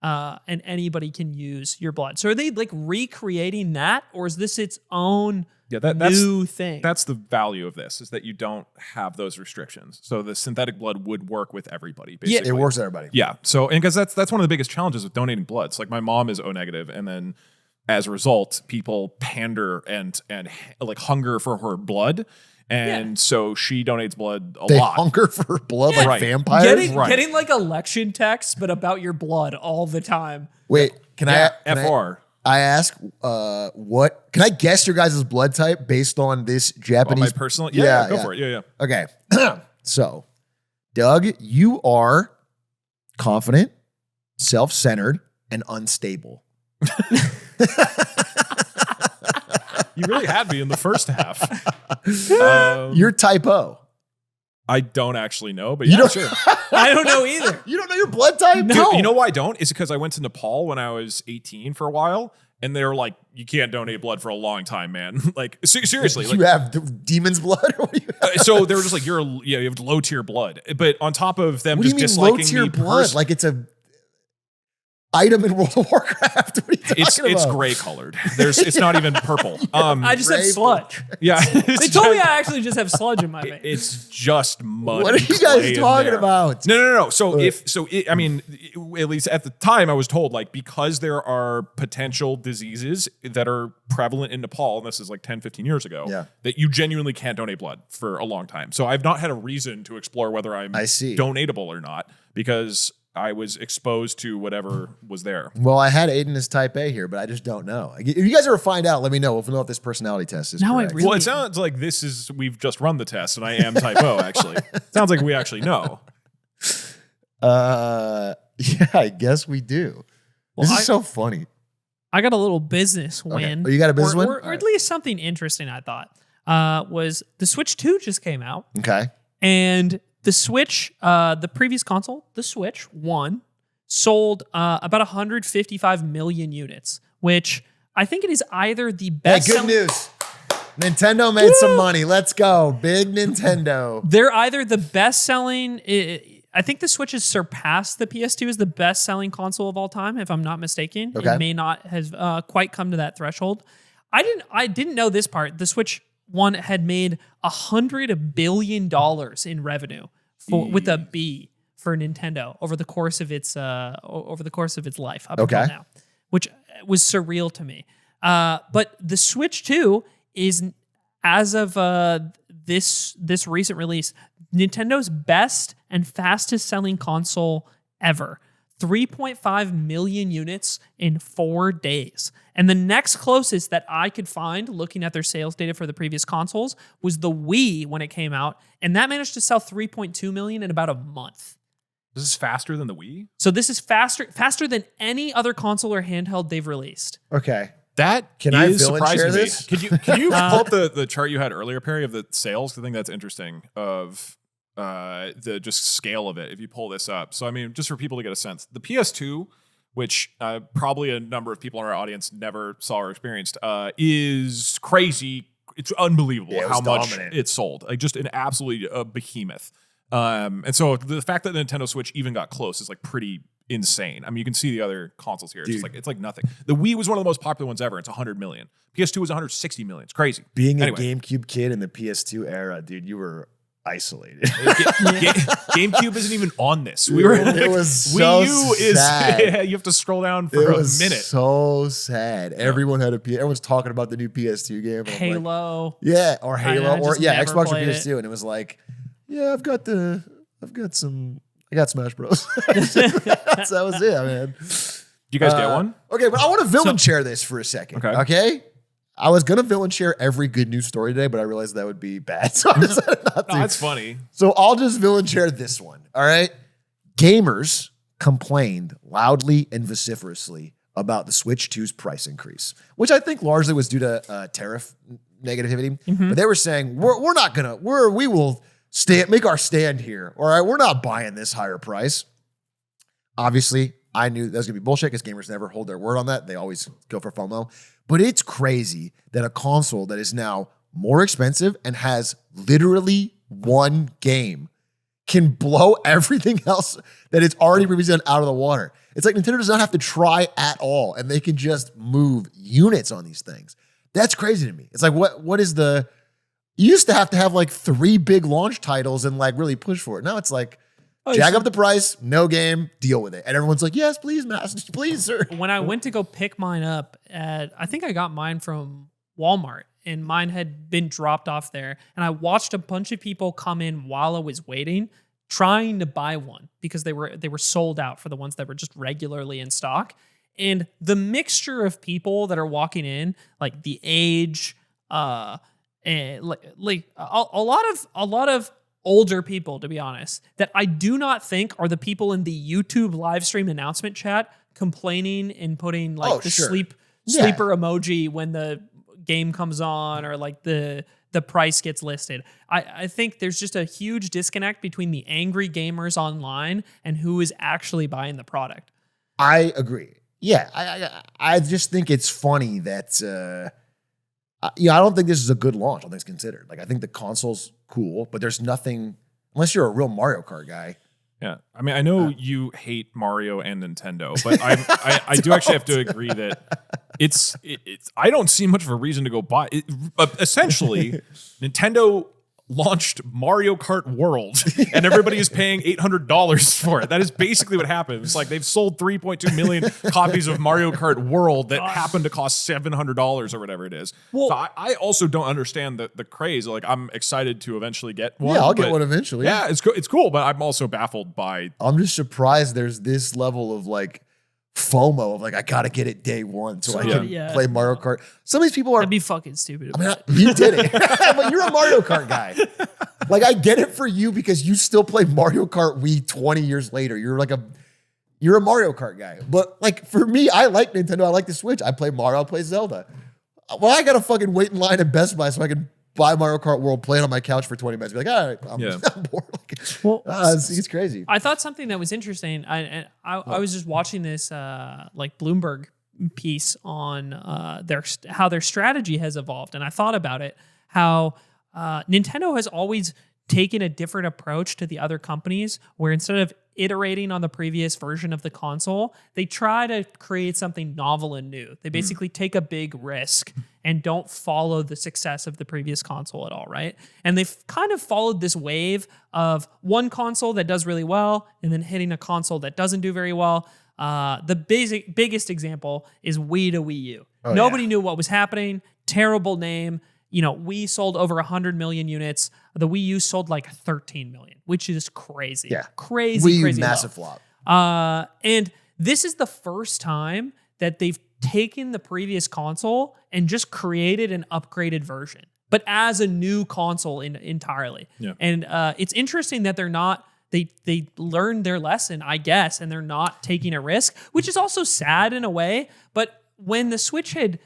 And anybody can use your blood. So are they like recreating that, or is this its own new thing? That's the value of this, is that you don't have those restrictions. So the synthetic blood would work with everybody, basically. Yeah, it works with everybody. Yeah. So, and because that's one of the biggest challenges with donating blood. It's like my mom is O negative, and then as a result, people pander and like hunger for her blood. And so she donates blood a They lot. hunger for blood like Right. vampires. Getting like election texts, but about your blood all the time. Wait, can I FR. I ask what can I guess your guys' blood type based on this Japanese My personal, go for it. Yeah. Okay. So, Doug, you are confident, self-centered, and unstable. You really had me in the first half. You're type O. I don't actually know, but You yeah, don't- sure. I don't know either. You don't know your blood type? No. Dude, you know why I don't? It's because I went to Nepal when I was 18 for a while, and they were like, "You can't donate blood for a long time, man." Like seriously, You have demon's blood? Or what do you have? so they were just like, you have low tier blood. But on top of them What do just you mean low disliking tier me, blood? Like it's a item in World of Warcraft. What are you talking about? it's gray colored. It's not even purple. I just have Gray sludge. Yeah, They told me I actually just have sludge in my veins. it's just mud. What are and you clay guys in talking there. about? No. So I mean, at least at the time, I was told like because there are potential diseases that are prevalent in Nepal, and this is like 10, 15 years ago, that you genuinely can't donate blood for a long time. So I've not had a reason to explore whether I'm donatable or not because I was exposed to whatever was there. Well, I had Aiden as type A here, but I just don't know. If you guys ever find out, let me know. We'll know if this personality test is correct. Well, it sounds like we've just run the test and I am type O, actually. Sounds like we actually know. Yeah, I guess we do. This is so funny. I got a little business win. Oh, you got a business win? Or at least something interesting, I thought, was the Switch 2 just came out. Okay. And the Switch, the previous console, the Switch 1, sold about 155 million units, which I think it is either the best. Hey, good news. Nintendo made some money. Let's go. Big Nintendo. They're either the best selling. I think the Switch has surpassed the PS2 as the best selling console of all time, if I'm not mistaken. Okay. It may not have quite come to that threshold. I didn't know this part. The Switch 1 had made $100 billion in revenue with a B for Nintendo over the course of its life up until now, which was surreal to me. But the Switch 2 is, as of this recent release, Nintendo's best and fastest selling console ever. 3.5 million units in 4 days. And the next closest that I could find, looking at their sales data for the previous consoles, was the Wii when it came out. And that managed to sell 3.2 million in about a month. This is faster than the Wii? So this is faster than any other console or handheld they've released. Okay. That can is I villain surprising share me. this? Can you pull up the chart you had earlier, Perry, of the sales? I think that's interesting of the just scale of it. If you pull this up, so I mean, just for people to get a sense, the PS2, which probably a number of people in our audience never saw or experienced, is crazy. It's unbelievable how much it sold. Like just an absolutely behemoth. And so the fact that the Nintendo Switch even got close is like pretty insane. I mean, you can see the other consoles here. It's like nothing. The Wii was one of the most popular ones ever. It's 100 million. PS2 was 160 million. It's crazy. Being a GameCube kid in the PS2 era, dude, you were isolated. GameCube isn't even on this. It was so Wii U sad. is you have to scroll down for a minute. So sad. Everyone had everyone's talking about the new PS2 game. Halo. Like, or Halo, or Xbox or played PS2, and it was like, yeah, I got Smash Bros. That was it, man. Do you guys get one? Okay, but I want to villain share this for a second. Okay. I was gonna villain share every good news story today, but I realized that would be bad, so I decided not to. That's funny. So I'll just villain share this one. All right. Gamers complained loudly and vociferously about the Switch 2's price increase, which I think largely was due to tariff negativity. But they were saying we will make our stand here. All right, we're not buying this higher price. Obviously, I knew that was gonna be bullshit because gamers never hold their word on that. They always go for FOMO. But it's crazy that a console that is now more expensive and has literally one game can blow everything else that it's already previously done out of the water. It's like Nintendo does not have to try at all, and they can just move units on these things. That's crazy to me. It's like, what is the... You used to have like 3 big launch titles and like really push for it. Now it's like, jack up the price, no game, deal with it. And everyone's like, yes, please, master, please, sir. When I went to go pick mine up I think I got mine from Walmart, and mine had been dropped off there. And I watched a bunch of people come in while I was waiting, trying to buy one because they were sold out for the ones that were just regularly in stock. And the mixture of people that are walking in, like the age, and like a lot of older people, to be honest, that I do not think are the people in the YouTube live stream announcement chat complaining and putting like sleeper emoji when the game comes on or like the price gets listed. I think there's just a huge disconnect between the angry gamers online and who is actually buying the product. I agree. Yeah, I just think it's funny that I don't think this is a good launch. I don't think it's considered. Like, I think the console's cool, but there's nothing unless you're a real Mario Kart guy. Yeah, I mean, I know you hate Mario and Nintendo, but I do actually have to agree that it's I don't see much of a reason to go buy it. Essentially, Nintendo launched Mario Kart World, and everybody is paying $800 for it. That is basically what happened. It's like they've sold 3.2 million copies of Mario Kart World that happen to cost $700 or whatever it is. Well, so I also don't understand the craze. Like, I'm excited to eventually get one. Yeah, I'll get one eventually. Yeah, it's cool, but I'm also baffled by... I'm just surprised there's this level of like FOMO of like, I gotta get it day one so I can play Mario Kart. Some of these people are... That'd be fucking stupid. You did it. But you're a Mario Kart guy. Like, I get it for you because you still play Mario Kart Wii 20 years later. You're a Mario Kart guy. But like, for me, I like Nintendo. I like the Switch. I play Mario. I play Zelda. Well, I gotta fucking wait in line at Best Buy so I can buy Mario Kart World, play it on my couch for 20 minutes. Be like, all right, I'm bored. It's crazy. I thought something that was interesting. I was just watching this like Bloomberg piece on how their strategy has evolved, and I thought about it. How Nintendo has always taken a different approach to the other companies, where instead of iterating on the previous version of the console, they try to create something novel and new. They basically take a big risk and don't follow the success of the previous console at all, right? And they've kind of followed this wave of one console that does really well and then hitting a console that doesn't do very well. The biggest example is Wii to Wii U. Nobody knew what was happening. Terrible name. You know, Wii sold over 100 million units. The Wii U sold like 13 million, which is crazy. Yeah. Crazy massive flop. And this is the first time that they've taken the previous console and just created an upgraded version, but as a new console entirely. Yeah. And it's interesting that they're not, they learned their lesson, I guess, and they're not taking a risk, which is also sad in a way. But when the Switch had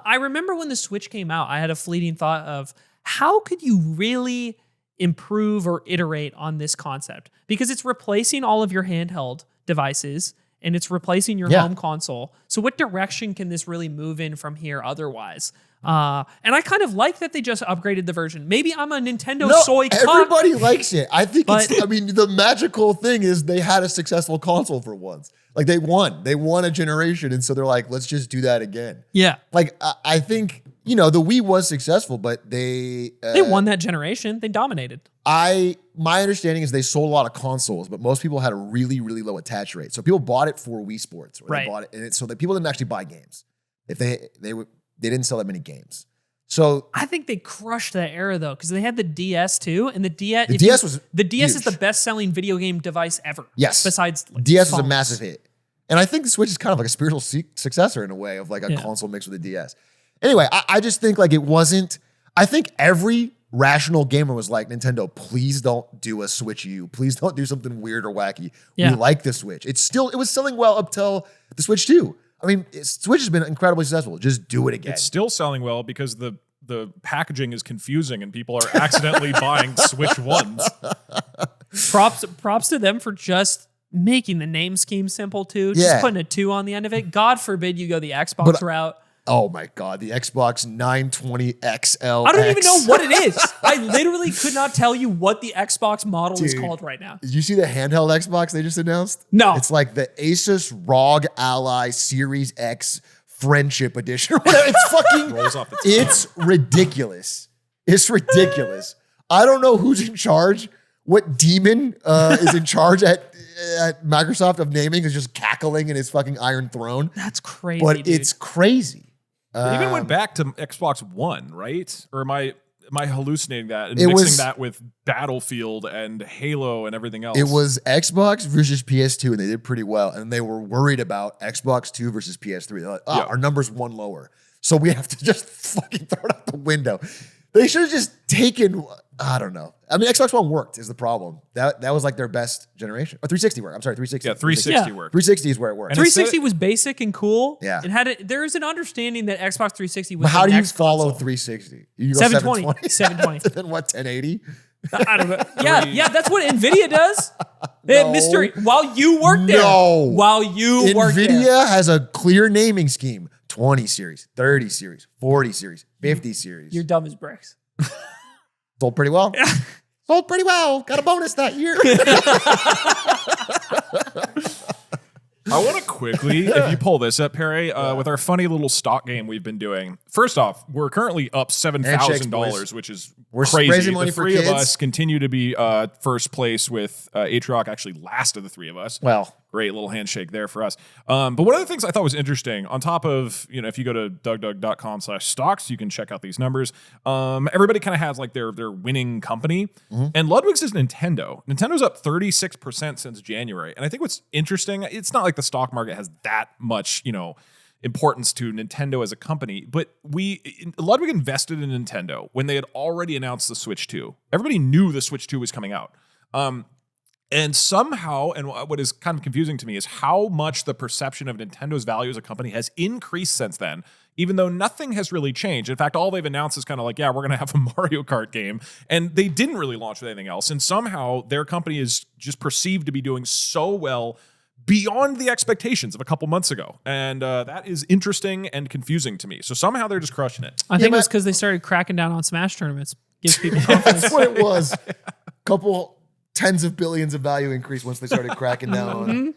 I remember when the Switch came out, I had a fleeting thought of how could you really improve or iterate on this concept? Because it's replacing all of your handheld devices and it's replacing your home console. So what direction can this really move in from here otherwise? And I kind of like that they just upgraded the version. Maybe I'm a Nintendo soy cunt. Everybody likes it. I think the magical thing is they had a successful console for once. Like, they won a generation. And so they're like, let's just do that again. Yeah. Like, I think, the Wii was successful, but they won that generation. They dominated. My understanding is they sold a lot of consoles, but most people had a really, really low attach rate. So people bought it for Wii Sports, or they bought it, and so that people didn't actually buy games. If they didn't sell that many games. So I think they crushed that era though, because they had the DS too, and the DS was is the best-selling video game device ever. Yes, besides DS was a massive hit, and I think the Switch is kind of like a spiritual successor in a way of like a console mixed with a DS. Anyway, I just think like it wasn't. I think every rational gamer was like, Nintendo, please don't do a Switch U. Please don't do something weird or wacky. Yeah. We like the Switch. It was selling well up till the Switch 2. I mean, Switch has been incredibly successful. Just do it again. It's still selling well because the packaging is confusing and people are accidentally buying Switch ones. Props to them for just making the name scheme simple too. Just putting a 2 on the end of it. God forbid you go the Xbox route. Oh my God, the Xbox 920 XL. I don't even know what it is. I literally could not tell you what the Xbox model is called right now. Did you see the handheld Xbox they just announced? No. It's like the Asus ROG Ally Series X Friendship Edition. It's fucking, it's ridiculous. It's ridiculous. I don't know who's in charge. What demon is in charge at Microsoft of naming is just cackling in his fucking Iron Throne. That's crazy, but it's crazy. It even went back to Xbox One, right? Or am I hallucinating that and mixing that with Battlefield and Halo and everything else? It was Xbox versus PS2, and they did pretty well. And they were worried about Xbox 2 versus PS3. They're like, our number's one lower. So we have to just fucking throw it out the window. They should have just taken, I don't know. I mean, Xbox One worked is the problem. That was like their best generation. Or 360 worked. I'm sorry, 360. Yeah, 360 worked. 360 is where it worked. And 360 was basic and cool. Yeah. There's an understanding that Xbox 360 was But how the do you next follow console. 360? You go 720. 720. Then what, 1080? I don't know. Yeah, that's what NVIDIA does. Mystery. While you work there. No. While you work there. NVIDIA has a clear naming scheme. 20 series, 30 series, 40 series, 50 series. You're dumb as bricks. Sold pretty well. Sold pretty well. Got a bonus that year. I want to quickly, if you pull this up, Perry, with our funny little stock game we've been doing. First off, we're currently up $7,000, which is crazy. Raising money the for three of kids. us continue to be first place with Atrioc, actually last of the three of us. Well, great little handshake there for us. But one of the things I thought was interesting, on top of, if you go to DougDoug.com/stocks, you can check out these numbers. Everybody kind of has like their winning company. And Ludwig's is Nintendo. Nintendo's up 36% since January. And I think what's interesting, it's not like the stock market has that much, importance to Nintendo as a company, but Ludwig invested in Nintendo when they had already announced the Switch 2. Everybody knew the Switch 2 was coming out. And somehow, and what is kind of confusing to me is how much the perception of Nintendo's value as a company has increased since then, even though nothing has really changed. In fact, all they've announced is kind of like, yeah, we're going to have a Mario Kart game. And they didn't really launch with anything else. And somehow their company is just perceived to be doing so well beyond the expectations of a couple months ago. And that is interesting and confusing to me. So somehow they're just crushing it. I think it's because they started cracking down on Smash tournaments. Gives people confidence. that's what it was. Couple tens of billions of value increase once they started cracking down on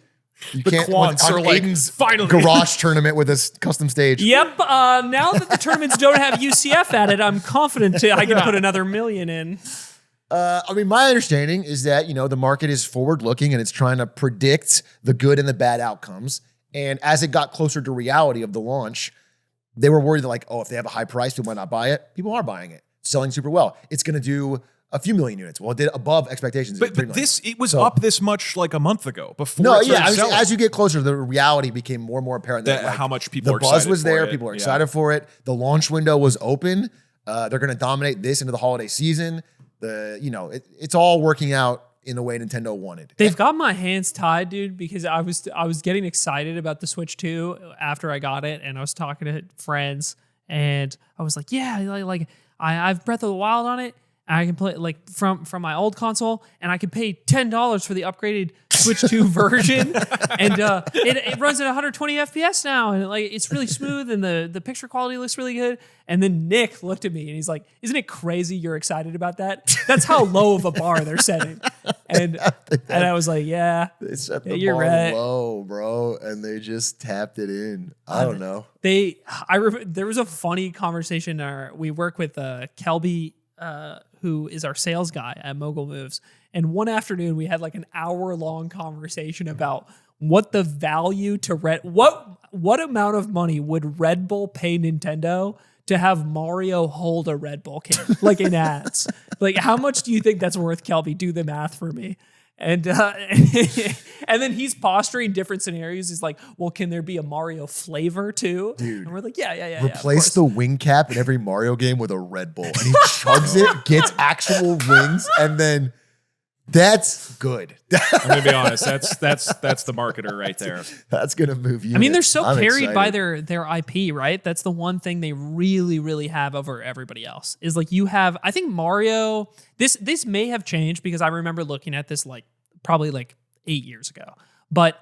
You can't quants are like, Aiden's finally. garage tournament with a custom stage. Yep. Now that the tournaments don't have UCF at it, I'm confident I can put another $1 million in. I mean, my understanding is that, the market is forward looking and it's trying to predict the good and the bad outcomes. And as it got closer to reality of the launch, they were worried that if they have a high price, people might not buy it. People are buying it. It's selling super well. It's going to do a few million units. Well, it did above expectations. But it was up this much like a month ago before. No, it started yeah. selling. As you get closer, the reality became more and more apparent that how much people the are buzz excited was there. for it. People are excited for it. The launch window was open. They're going to dominate this into the holiday season. It's all working out in the way Nintendo wanted. They've got my hands tied, dude, because I was getting excited about the Switch 2 after I got it, and I was talking to friends, and I was like, yeah, I have Breath of the Wild on it. And I can play it from my old console, and I can pay $10 for the upgraded Switch 2 version, and it runs at 120 FPS now, and it's really smooth, and the picture quality looks really good. And then Nick looked at me, and he's like, "Isn't it crazy you're excited about that? That's how low of a bar they're setting." And I was like, "Yeah, they set the you're bar right, low, bro, and they just tapped it in." I don't know. There was a funny conversation. We work with Kelby. Who is our sales guy at Mogul Moves. And one afternoon we had an hour-long conversation about what the value to what amount of money would Red Bull pay Nintendo to have Mario hold a Red Bull can, in ads. How much do you think that's worth, Kelby? Do the math for me. And and then he's posturing different scenarios. He's like, well, can there be a Mario flavor too? Dude, and we're like, yeah. Replace the wing cap in every Mario game with a Red Bull. And he chugs it, gets actual wings, and then that's good. I'm gonna be honest. That's the marketer right there. That's gonna move you. I mean, they're so carried by their IP, right? That's the one thing they really, really have over everybody else. Is you have, I think Mario. This may have changed because I remember looking at this probably 8 years ago. But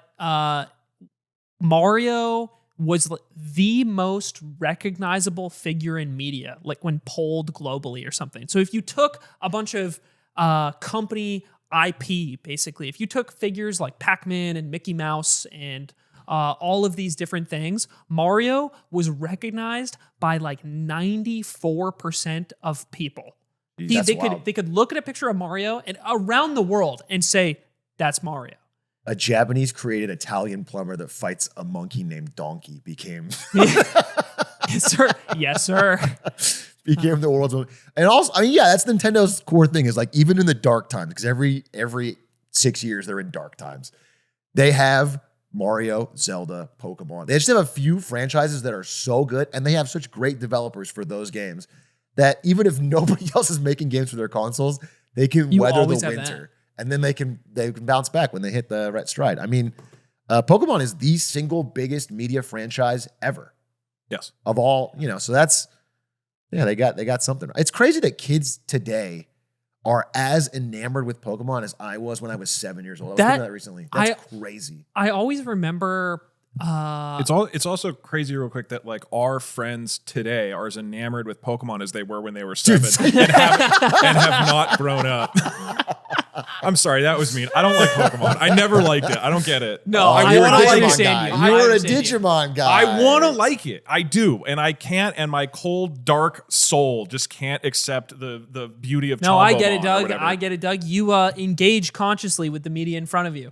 Mario was the most recognizable figure in media, when polled globally or something. So if you took a bunch of company IP, basically, if you took figures like Pac-Man and Mickey Mouse and all of these different things, Mario was recognized by 94% of people. They could look at a picture of Mario and around the world and say, that's Mario. A Japanese created Italian plumber that fights a monkey named Donkey became Yes, sir. Yes, sir. Became the world's most, and also, I mean, yeah, that's Nintendo's core thing is like, even in the dark times, because every 6 years they're in dark times, they have Mario, Zelda, Pokemon. They just have a few franchises that are so good, and they have such great developers for those games that even if nobody else is making games for their consoles, they can weather the winter, and then they can bounce back when they hit the right stride. I mean, Pokemon is the single biggest media franchise ever. Yes. Of all, so that's, yeah, they got something. It's crazy that kids today are as enamored with Pokemon as I was when I was 7 years old. I was thinking that recently. That's crazy. I always remember. It's also crazy, real quick, that like our friends today are as enamored with Pokemon as they were when they were 7 and have not grown up. I'm sorry, that was mean. I don't like Pokemon. I never liked it. I don't get it. No, I want to understand you. You're a Digimon guy. I want to like it. I do, and I can't. And my cold, dark soul just can't accept the beauty of. No, I get it, Tombomon Doug. I get it, Doug. You engage consciously with the media in front of you.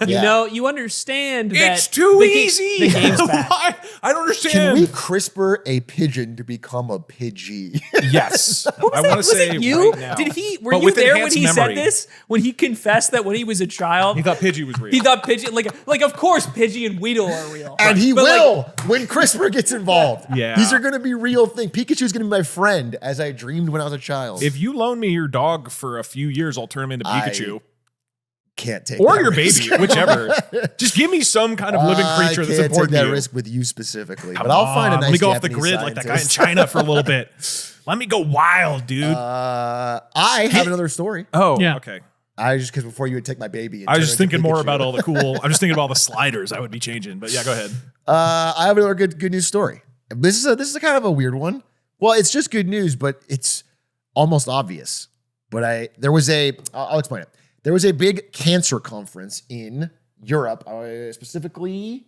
Yeah. You understand that it's too easy. The game's bad. Why? I don't understand. Can we CRISPR a pigeon to become a Pidgey? Yes. I want to say Was it you? right now. Were you there when he said this? When he confessed that when he was a child, He thought Pidgey was real. he thought Pidgey, like of course Pidgey and Weedle are real. And he But, will when CRISPR gets involved. Yeah. These are going to be real things. Pikachu's going to be my friend as I dreamed when I was a child. If you loan me your dog for a few years, I'll turn him into Pikachu. Can't take Or that your risk. baby, whichever. Just give me some kind of living creature that's I can't important take that to you. risk with you specifically. Come But I'll find a on, nice let me go off the Japanese grid like that guy in scientist. China for a little bit. Let me go wild, dude. I have another story. Yeah. Okay. Because before you would take my baby. And I was turn just her into thinking more Pikachu. about all the cool. I'm just thinking about all the sliders I would be changing. But yeah, go ahead. I have another good news story. This is a kind of a weird one. Well, it's just good news, but it's almost obvious. But I'll explain it. There was a big cancer conference in Europe, specifically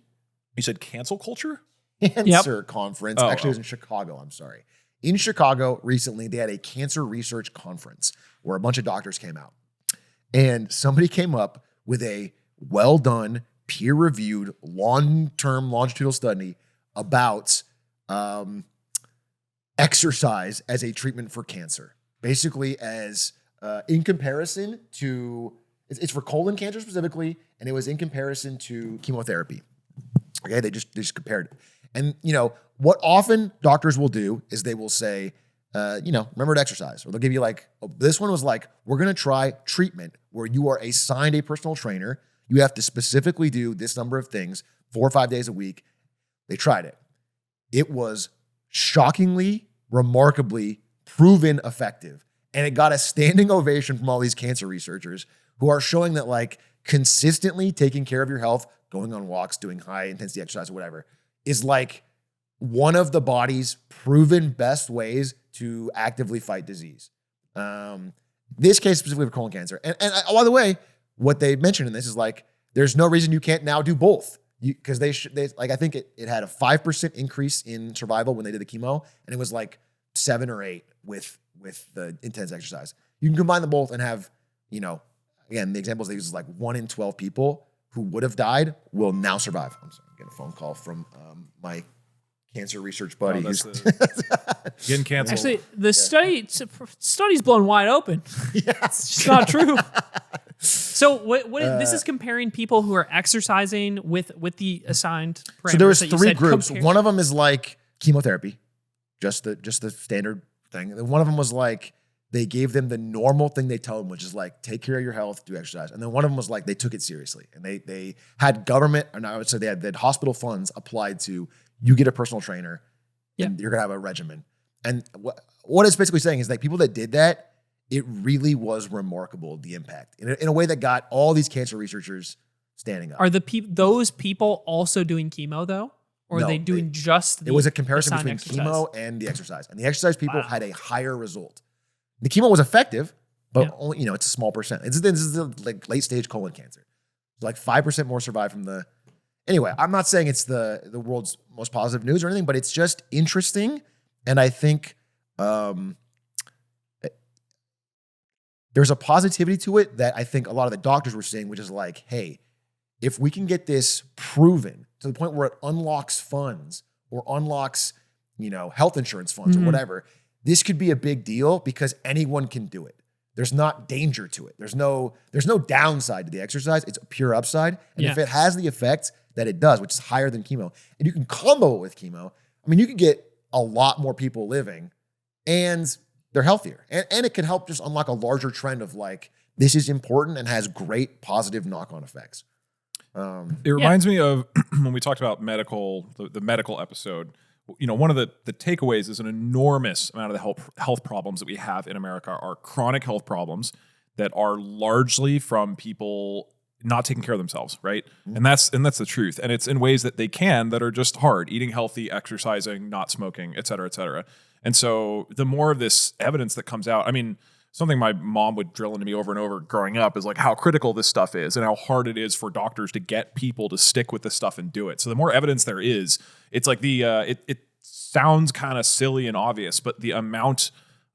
You said cancel culture? cancer conference. Oh, Actually, it was in Chicago. I'm sorry. In Chicago recently, they had a cancer research conference where a bunch of doctors came out. And somebody came up with a well-done, peer-reviewed, long-term longitudinal study about exercise as a treatment for cancer. Basically, as in comparison to, it's for colon cancer specifically, and it was in comparison to chemotherapy. Okay, they just compared it. And, what often doctors will do is they will say, remember to exercise. Or they'll give you this one was like, we're going to try treatment where you are assigned a personal trainer. You have to specifically do this number of things 4 or 5 days a week. They tried it. It was shockingly, remarkably proven effective. And it got a standing ovation from all these cancer researchers who are showing that consistently taking care of your health, going on walks, doing high intensity exercise or whatever, is one of the body's proven best ways to actively fight disease. This case specifically for colon cancer. And by the way, what they mentioned in this is there's no reason you can't now do both. Because I think it had a 5% increase in survival when they did the chemo, and it was 7 or 8 with the intense exercise. You can combine them both and have, again, the examples they use is 1 in 12 people who would have died will now survive. I'm sorry, I'm getting a phone call from my cancer research buddy. Getting canceled. Actually, the study's blown wide open. It's just not true. So this is comparing people who are exercising with the assigned parameters. So there was that you 3 said groups. One of them is chemotherapy, just the standard thing. And one of them was they gave them the normal thing they tell them, which is take care of your health, do exercise. And then one of them was they took it seriously. And they had government, and I would say they had hospital funds applied to, you get a personal trainer, and you're going to have a regimen. And what it's basically saying is people that did that, it really was remarkable, the impact, in a way that got all these cancer researchers standing up. Are those people also doing chemo, though? Or No, are they doing just the It was a comparison between exercise? chemo and the exercise. And the exercise people had a higher result. The chemo was effective, but only, it's a small percent. This is the late stage colon cancer. So 5% more survive from the. Anyway, I'm not saying it's the world's most positive news or anything, but it's just interesting. And I think there's a positivity to it that I think a lot of the doctors were saying, which is hey, if we can get this proven to the point where it unlocks funds or unlocks health insurance funds or whatever. This could be a big deal because anyone can do it. There's not danger to it. There's no downside to the exercise. It's a pure upside. And if it has the effect that it does, which is higher than chemo, and you can combo it with chemo, I mean, you could get a lot more people living and they're healthier. And it can help just unlock a larger trend of like, this is important and has great positive knock-on effects. It reminds me of when we talked about the medical episode. One of the takeaways is an enormous amount of the health problems that we have in America are chronic health problems that are largely from people not taking care of themselves, right? And that's the truth. And it's in ways that are just hard: eating healthy, exercising, not smoking, et cetera, et cetera. And so the more of this evidence that comes out, I mean, something my mom would drill into me over and over growing up is like how critical this stuff is and how hard it is for doctors to get people to stick with this stuff and do it. So the more evidence there is, it's like it sounds kind of silly and obvious, but the amount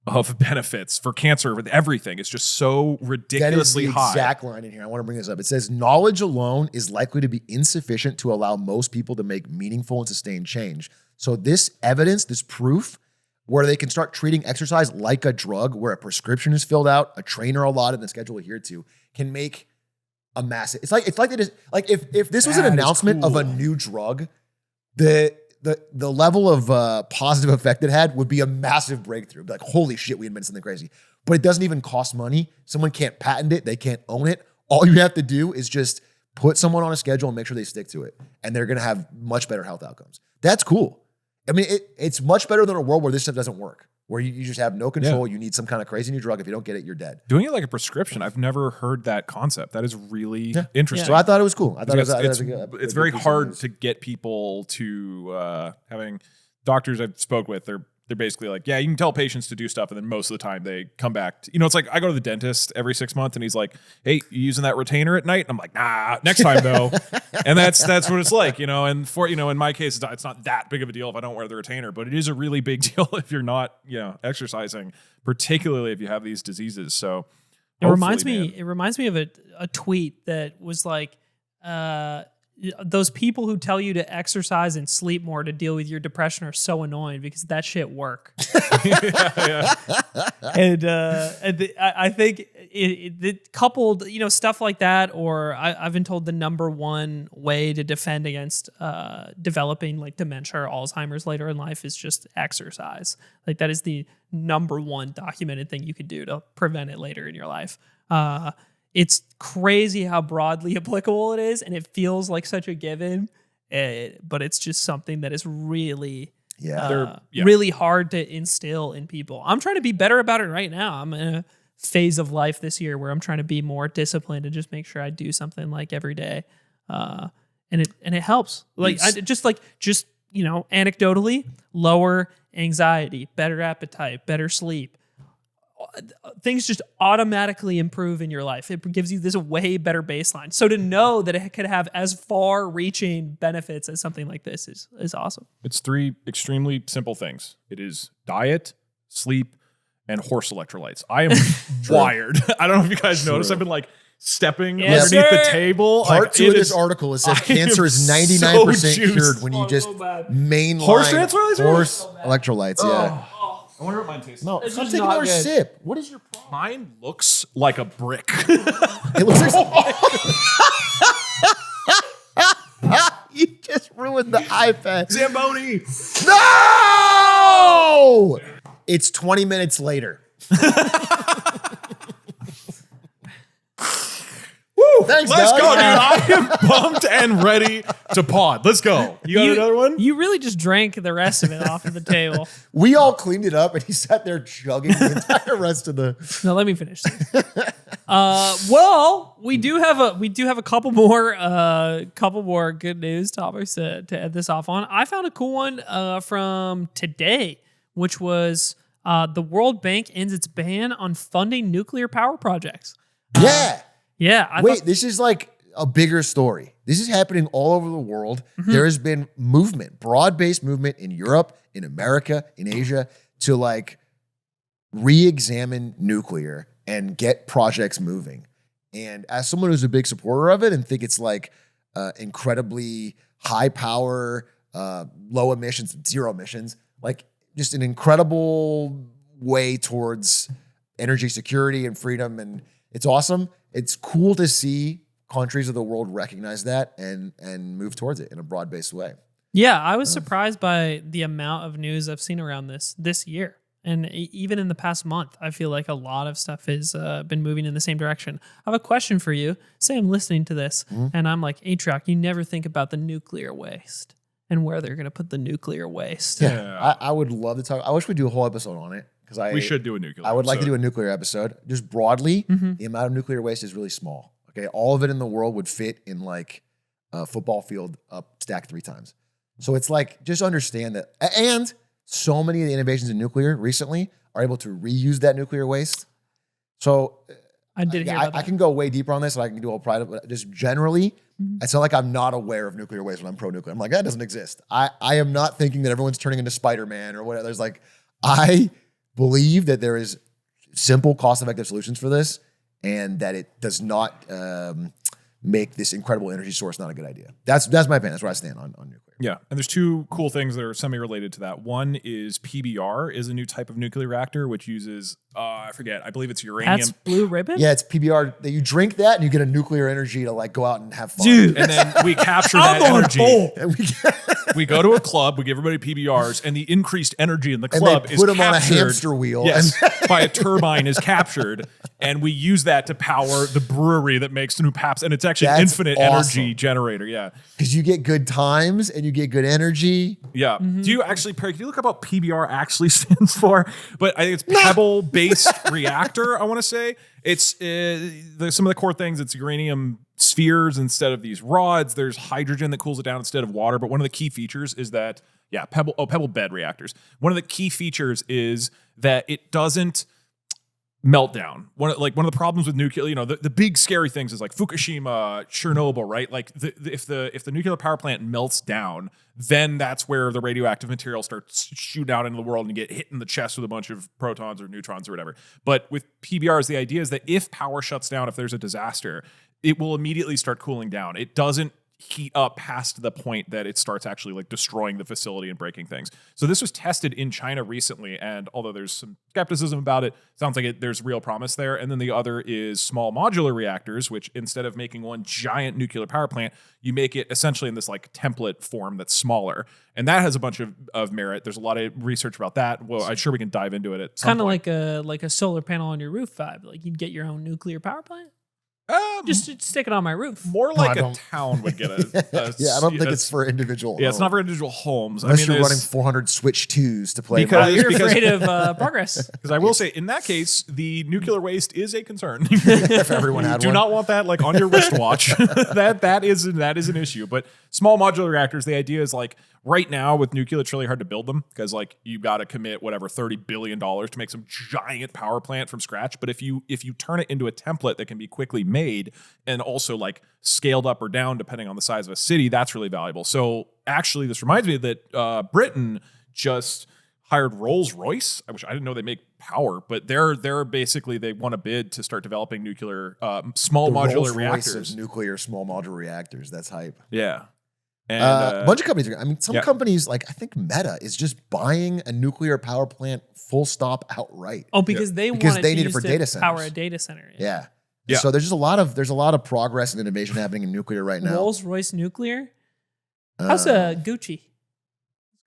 of benefits for cancer with everything is just so ridiculously high. That is the exact line in here. I want to bring this up. It says, knowledge alone is likely to be insufficient to allow most people to make meaningful and sustained change. So this evidence, this proof, where they can start treating exercise like a drug, where a prescription is filled out, a trainer allotted, and a schedule adhered to, can make a massive. It's like it is like if this was an announcement of a new drug, the level of positive effect it had would be a massive breakthrough. Be like, holy shit, we invented something crazy. But it doesn't even cost money. Someone can't patent it. They can't own it. All you have to do is just put someone on a schedule and make sure they stick to it, and they're gonna have much better health outcomes. That's cool. I mean, it's much better than a world where this stuff doesn't work, where you just have no control. You need some kind of crazy new drug. If you don't get it, you're dead. Doing it like a prescription, I've never heard that concept. That is really interesting. So I thought it was cool. I thought it's very hard to get people to having doctors I've spoke with. They're basically like, yeah, you can tell patients to do stuff, and then most of the time they come back. It's like I go to the dentist every 6 months, and he's like, "Hey, you using that retainer at night?" And I'm like, "Nah, next time though." And that's what it's like, And for in my case, it's not that big of a deal if I don't wear the retainer, but it is a really big deal if you're not exercising, particularly if you have these diseases. So it reminds me of a tweet that was like, those people who tell you to exercise and sleep more to deal with your depression are so annoying because that shit work. And I think it coupled, stuff like that, or I've been told the number one way to defend against developing like dementia or Alzheimer's later in life is just exercise. Like that is the number one documented thing you could do to prevent it later in your life. It's crazy how broadly applicable it is, and it feels like such a given, but it's just something that is really, really hard to instill in people. I'm trying to be better about it right now. I'm in a phase of life this year where I'm trying to be more disciplined and just make sure I do something like every day, and it helps. Like anecdotally, lower anxiety, better appetite, better sleep. Things just automatically improve in your life. It gives you this way better baseline. So to know that it could have as far-reaching benefits as something like this is awesome. It's 3 extremely simple things. It is diet, sleep, and horse electrolytes. I am wired. I don't know if you guys noticed. I've been like stepping underneath the table. Part 2 of this article, it says cancer is 99% cured when you just mainline horse electrolytes. Yeah. I wonder what mine tastes like. No, it's I'm taking another sip. What is your problem? Mine looks like a brick. It looks like you just ruined the iPad. Zamboni. No! It's 20 minutes later. Woo! Thanks, Let's Doug. go, dude. I am pumped and ready to pod. Let's go. You got another one? You really just drank the rest of it off of the table. We all cleaned it up, and he sat there chugging the entire rest of the. No, let me finish this. Well, we do have a couple more good news topics to end this off on. I found a cool one from today, which was the World Bank ends its ban on funding nuclear power projects. Yeah. Wait, this is like a bigger story. This is happening all over the world. Mm-hmm. There has been movement, broad-based movement in Europe, in America, in Asia to like re-examine nuclear and get projects moving. And as someone who's a big supporter of it and think it's like incredibly high power, low emissions, zero emissions, like just an incredible way towards energy security and freedom. And it's awesome. It's cool to see countries of the world recognize that and move towards it in a broad-based way. Yeah, I was surprised by the amount of news I've seen around this year. And even in the past month, I feel like a lot of stuff has been moving in the same direction. I have a question for you. Say I'm listening to this and I'm like, Atrioc, you never think about the nuclear waste and where they're going to put the nuclear waste. Yeah. I would love to talk. I wish we'd do a whole episode on it. We should do a nuclear I would like to episode. do a nuclear episode. Just broadly, the amount of nuclear waste is really small. Okay. All of it in the world would fit in like a football field up stacked 3 times. So it's like, just understand that. And so many of the innovations in nuclear recently are able to reuse that nuclear waste. So I did hear about that. I can go way deeper on this and I can do a whole private, but just generally, it's not like I'm not aware of nuclear waste when I'm pro-nuclear. I'm like, that doesn't exist. I am not thinking that everyone's turning into Spider-Man or whatever. There's like, I believe that there is simple, cost-effective solutions for this and that it does not make this incredible energy source not a good idea. That's my opinion. That's where I stand on nuclear. Yeah, and there's 2 cool things that are semi-related to that. One is PBR is a new type of nuclear reactor, which uses, I forget, I believe it's uranium. That's Blue Ribbon? Yeah, it's PBR. That you drink that and you get a nuclear energy to like go out and have fun. Dude. And then we capture that energy. And We go to a club, we give everybody PBRs, and the increased energy in the and club they is put them captured. on a hamster wheel. Yes, by a turbine is captured, and we use that to power the brewery that makes the new Pabst, and it's actually an That's infinite awesome. energy generator. Yeah, Because you get good times and you get good energy. yeah. Do you actually, Perry? Can you look up what PBR actually stands for? But I think it's pebble-based reactor. I want to say it's some of the core things. It's uranium spheres instead of these rods. There's hydrogen that cools it down instead of water. But one of the key features is that pebble bed reactors. One of the key features is that it doesn't melt down. One of the problems with nuclear, the big scary things is like Fukushima, Chernobyl, right? Like if the nuclear power plant melts down, then that's where the radioactive material starts shooting out into the world and you get hit in the chest with a bunch of protons or neutrons or whatever. But with PBRs, the idea is that if power shuts down, if there's a disaster, it will immediately start cooling down. It doesn't heat up past the point that it starts actually like destroying the facility and breaking things. So this was tested in China recently, and although there's some skepticism about it, sounds like there's real promise there. And then the other is small modular reactors, which instead of making one giant nuclear power plant, you make it essentially in this like template form that's smaller. And that has a bunch of merit. There's a lot of research about that. Well, I'm sure we can dive into it at some point. Kind of like a solar panel on your roof vibe. Like you'd get your own nuclear power plant. Just stick it on my roof. More like a town would get a Yeah, I don't think it's for individual. Yeah, it's not for individual homes. Unless you're running 400 Switch 2s to play. You're afraid of progress. Because I will say, in that case, the nuclear waste is a concern. If everyone had Do one. not want that like on your wristwatch. that is an issue. But small modular reactors, the idea is like right now with nuclear, it's really hard to build them because like you got to commit whatever $30 billion to make some giant power plant from scratch. But if you turn it into a template that can be quickly made and also like scaled up or down depending on the size of a city, that's really valuable. So actually, this reminds me that Britain just hired Rolls-Royce. I didn't know they make power, but they're basically, they want a bid to start developing nuclear small modular Rolls-Royce reactors. of nuclear small modular reactors. That's hype. Yeah. And, a bunch of companies are. I mean, some companies, like I think Meta, is just buying a nuclear power plant full stop outright. Oh, because they want they need it for data power centers. a data center. Yeah. Yeah. So there's a lot of progress and innovation happening in nuclear right now. Rolls-Royce nuclear. How's Gucci?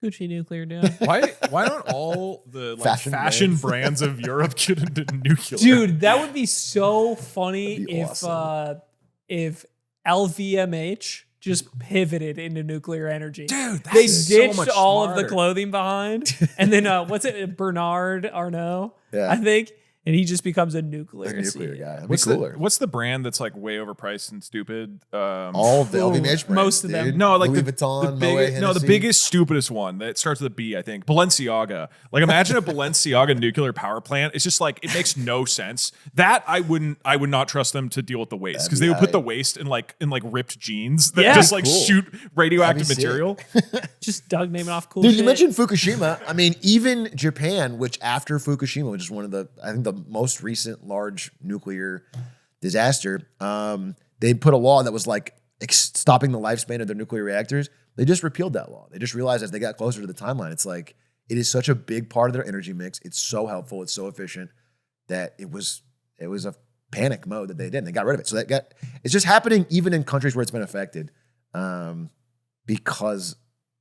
Gucci nuclear doing? Why don't all the like, fashion brands of Europe get into nuclear? Dude, that would be so funny That'd be awesome. if LVMH just pivoted into nuclear energy. Dude, They that's ditched so much all of the smarter. clothing behind, and then what's it, Bernard Arnault? Yeah. I think, and he just becomes a nuclear nuclear CEO. guy. That'd be What's cooler. what's the brand that's like way overpriced and stupid? All of the LVMH brands, most of them. dude. No, like Louis the Vuitton, big, Moet no, the Hennessy. biggest, stupidest one that starts with a B, I think. Balenciaga. Like, imagine a Balenciaga nuclear power plant. It's just like it makes no sense. That I would not trust them to deal with the waste because they would put the waste in like ripped jeans that Yeah. just like Cool. shoot radioactive That'd be sick. material. Just Doug naming off cool Dude, shit. you mentioned Fukushima. I mean, even Japan, which after Fukushima, which is one of the, I think the most recent large nuclear disaster, they put a law that was like stopping the lifespan of their nuclear reactors. They just repealed that law. They just realized as they got closer to the timeline, it's like, it is such a big part of their energy mix. It's so helpful. It's so efficient that it was a panic mode that they did. And they got rid of it. So it's just happening even in countries where it's been affected, because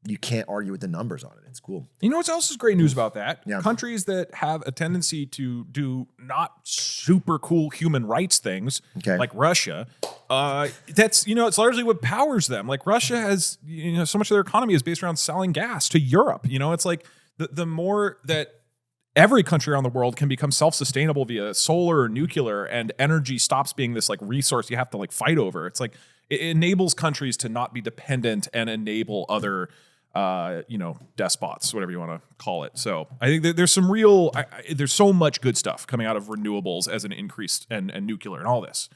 you can't argue with the numbers on it. It's cool. You know what else is great news about that? Yeah. Countries that have a tendency to do not super cool human rights things, like Russia, that's, it's largely what powers them. Like Russia has, so much of their economy is based around selling gas to Europe. It's like the more that every country around the world can become self-sustainable via solar or nuclear, and energy stops being this like resource you have to like fight over. It's like it enables countries to not be dependent and enable other despots, whatever you want to call it. So I think that there's some real, there's so much good stuff coming out of renewables as an increase and nuclear and all this.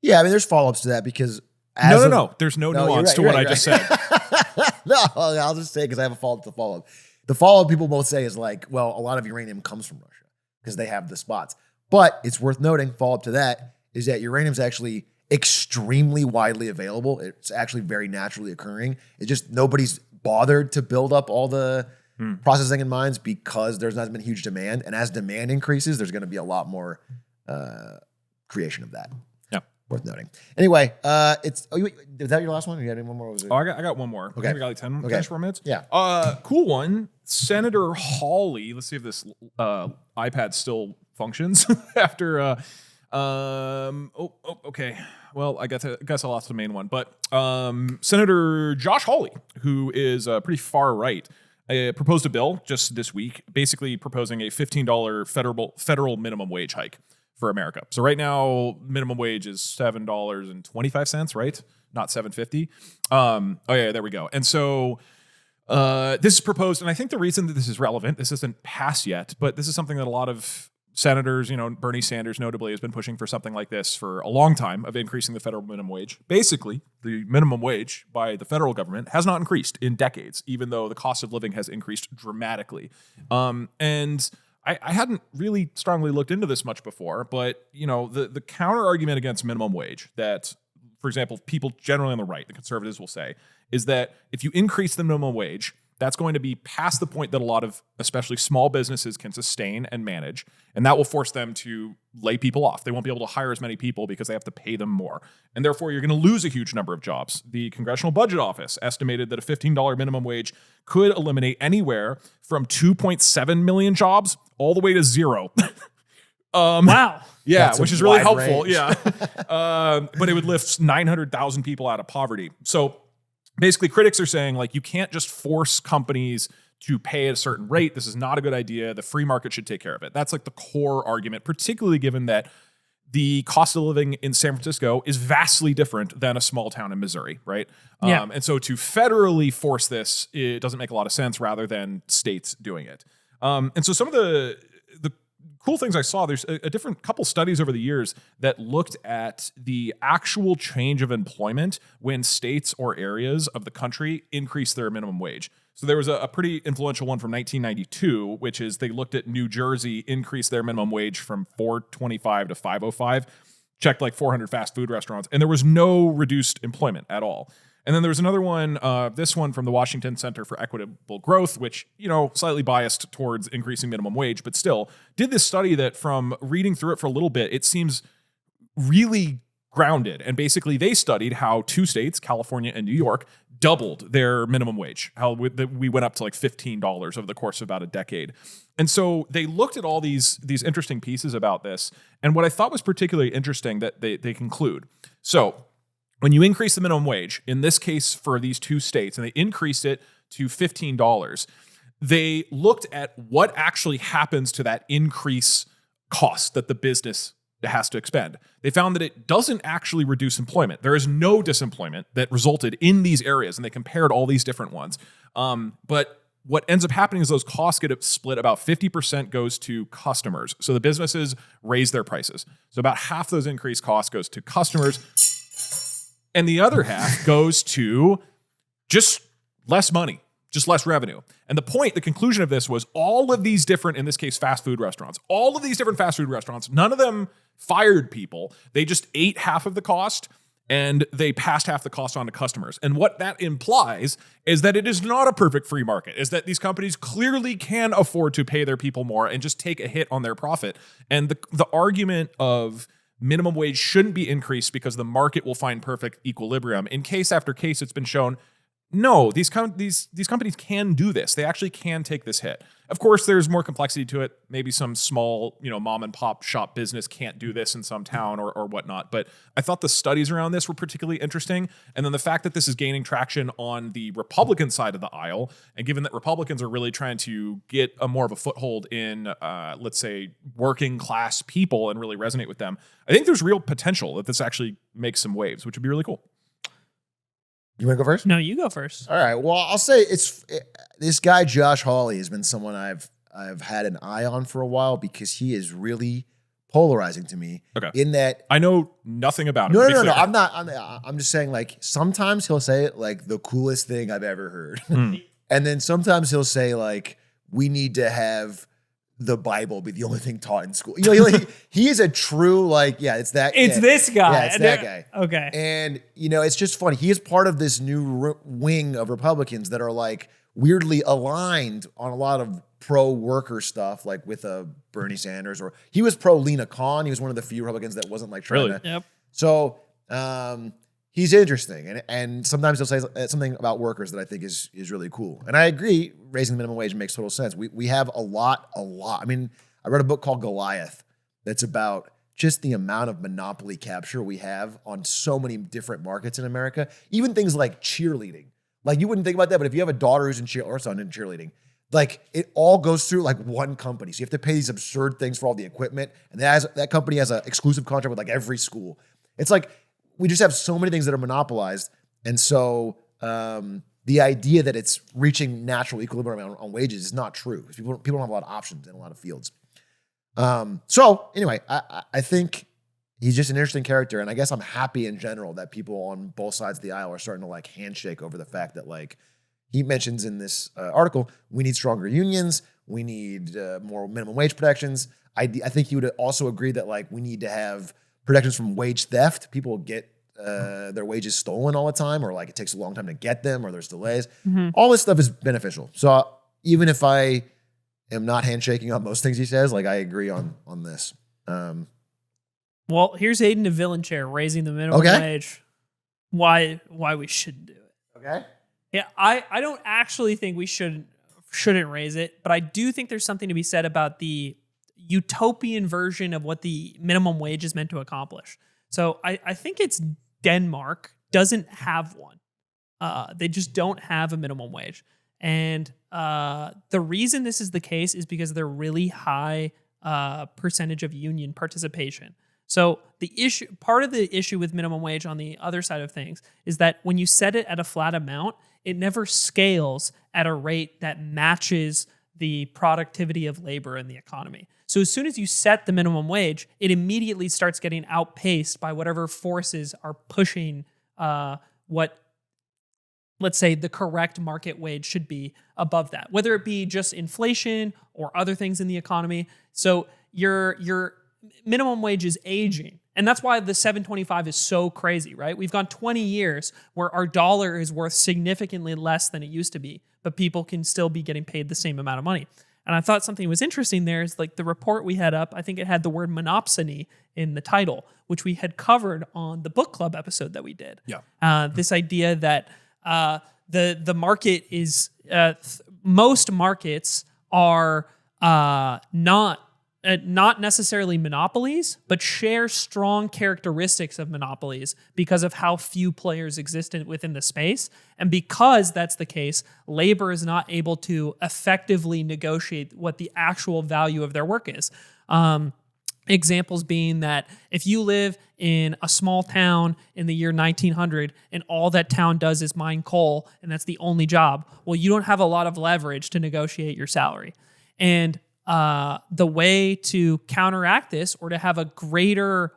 Yeah, I mean, there's follow-ups to that because no, there's no nuance to what I just said. No, I'll just say because I have a follow-up to follow-up. The follow-up people both say is like, well, a lot of uranium comes from Russia because they have the spots. But it's worth noting, follow-up to that, is that uranium is actually extremely widely available. It's actually very naturally occurring. It's just nobody's bothered to build up all the processing in mines because there's not been huge demand. And as demand increases, there's going to be a lot more creation of that. Yeah. Worth noting. Anyway, is that your last one? Or you had any one more? Or was it? Oh, I got one more. Okay. I got like 10 more minutes. Yeah. Cool one. Senator Hawley. Let's see if this iPad still functions after. Okay. Well, I guess I lost the main one, but Senator Josh Hawley, who is pretty far right, proposed a bill just this week, basically proposing a $15 federal minimum wage hike for America. So right now, minimum wage is $7.25, right? Not $7.50. Oh yeah, there we go. And so this is proposed, and I think the reason that this is relevant, this isn't passed yet, but this is something that a lot of senators, Bernie Sanders notably has been pushing for something like this for a long time, of increasing the federal minimum wage. Basically, the minimum wage by the federal government has not increased in decades, even though the cost of living has increased dramatically. And I hadn't really strongly looked into this much before, but the counter argument against minimum wage that, for example, people generally on the right, the conservatives will say, is that if you increase the minimum wage, that's going to be past the point that a lot of, especially small businesses, can sustain and manage. And that will force them to lay people off. They won't be able to hire as many people because they have to pay them more. And therefore, you're going to lose a huge number of jobs. The Congressional Budget Office estimated that a $15 minimum wage could eliminate anywhere from 2.7 million jobs all the way to zero. Wow. Yeah, That's which is really helpful. range. Yeah. But it would lift 900,000 people out of poverty. So basically, critics are saying, like, you can't just force companies to pay at a certain rate. This is not a good idea. The free market should take care of it. That's like the core argument, particularly given that the cost of living in San Francisco is vastly different than a small town in Missouri, right? Yeah. And so to federally force this, it doesn't make a lot of sense rather than states doing it. And so some of the cool things I saw, there's a different couple studies over the years that looked at the actual change of employment when states or areas of the country increase their minimum wage. So there was a pretty influential one from 1992, which is they looked at New Jersey increase their minimum wage from $4.25 to $5.05, checked like 400 fast food restaurants, and there was no reduced employment at all. And then there was another one, this one from the Washington Center for Equitable Growth, which, slightly biased towards increasing minimum wage, but still did this study that from reading through it for a little bit, it seems really grounded. And basically they studied how two states, California and New York, doubled their minimum wage, how we went up to like $15 over the course of about a decade. And so they looked at all these interesting pieces about this. And what I thought was particularly interesting that they conclude. So when you increase the minimum wage, in this case for these two states, and they increased it to $15, they looked at what actually happens to that increase cost that the business has to expend. They found that it doesn't actually reduce employment. There is no disemployment that resulted in these areas, and they compared all these different ones. But what ends up happening is those costs get split. About 50% goes to customers. So the businesses raise their prices. So about half those increased costs goes to customers, and the other half goes to just less money, just less revenue. And the conclusion of this was all of these different, in this case, fast food restaurants, none of them fired people. They just ate half of the cost and they passed half the cost on to customers. And what that implies is that it is not a perfect free market, is that these companies clearly can afford to pay their people more and just take a hit on their profit. And the argument of minimum wage shouldn't be increased because the market will find perfect equilibrium. In case after case, it's been shown, no, these companies can do this. They actually can take this hit. Of course, there's more complexity to it. Maybe some small, mom and pop shop business can't do this in some town or whatnot. But I thought the studies around this were particularly interesting. And then the fact that this is gaining traction on the Republican side of the aisle, and given that Republicans are really trying to get a more of a foothold in, let's say, working class people and really resonate with them, I think there's real potential that this actually makes some waves, which would be really cool. You want to go first? No, you go first. All right. Well, I'll say this guy Josh Hawley has been someone I've had an eye on for a while because he is really polarizing to me. Okay. In that I know nothing about him. No. I'm just saying, like, sometimes he'll say it like the coolest thing I've ever heard, and then sometimes he'll say like we need to have the Bible be the only thing taught in school. He is a true it's that. It's this guy. Yeah, it's that guy. Okay. And it's just funny. He is part of this new wing of Republicans that are like weirdly aligned on a lot of pro-worker stuff, like with Bernie Sanders, or he was pro Lena Khan. He was one of the few Republicans that wasn't like trying to. Yep. So he's interesting, and sometimes he'll say something about workers that I think is really cool. And I agree, raising the minimum wage makes total sense. We have a lot. I mean, I read a book called Goliath that's about just the amount of monopoly capture we have on so many different markets in America. Even things like cheerleading. Like, you wouldn't think about that, but if you have a daughter who's in or son in cheerleading, like, it all goes through like one company. So you have to pay these absurd things for all the equipment, and that company has an exclusive contract with like every school. It's like, we just have so many things that are monopolized. And so the idea that it's reaching natural equilibrium on wages is not true. People don't have a lot of options in a lot of fields. So anyway, I think he's just an interesting character. And I guess I'm happy in general that people on both sides of the aisle are starting to like handshake over the fact that, like he mentions in this article, we need stronger unions. We need more minimum wage protections. I think he would also agree that like we need to have protections from wage theft. People get their wages stolen all the time, or like it takes a long time to get them, or there's delays. Mm-hmm. All this stuff is beneficial. So even if I am not handshaking on most things he says, like I agree on this. Well, here's Aiden to villain chair, raising the minimum wage. Why we shouldn't do it. Okay. Yeah, I don't actually think we shouldn't raise it, but I do think there's something to be said about the utopian version of what the minimum wage is meant to accomplish. So I think it's Denmark doesn't have one. They just don't have a minimum wage. And the reason this is the case is because of their really high percentage of union participation. So part of the issue with minimum wage on the other side of things is that when you set it at a flat amount, it never scales at a rate that matches the productivity of labor in the economy. So as soon as you set the minimum wage, it immediately starts getting outpaced by whatever forces are pushing what, let's say, the correct market wage should be above that, whether it be just inflation or other things in the economy. So your minimum wage is aging. And that's why the $7.25 is so crazy, right? We've gone 20 years where our dollar is worth significantly less than it used to be, but people can still be getting paid the same amount of money. And I thought something was interesting there is like the report we had up, I think it had the word monopsony in the title, which we had covered on the book club episode that we did. Yeah. This idea that the market is, most markets are not necessarily monopolies, but share strong characteristics of monopolies because of how few players exist within the space. And because that's the case, labor is not able to effectively negotiate what the actual value of their work is. Examples being that if you live in a small town in the year 1900 and all that town does is mine coal and that's the only job, well, you don't have a lot of leverage to negotiate your salary. And the way to counteract this or to have a greater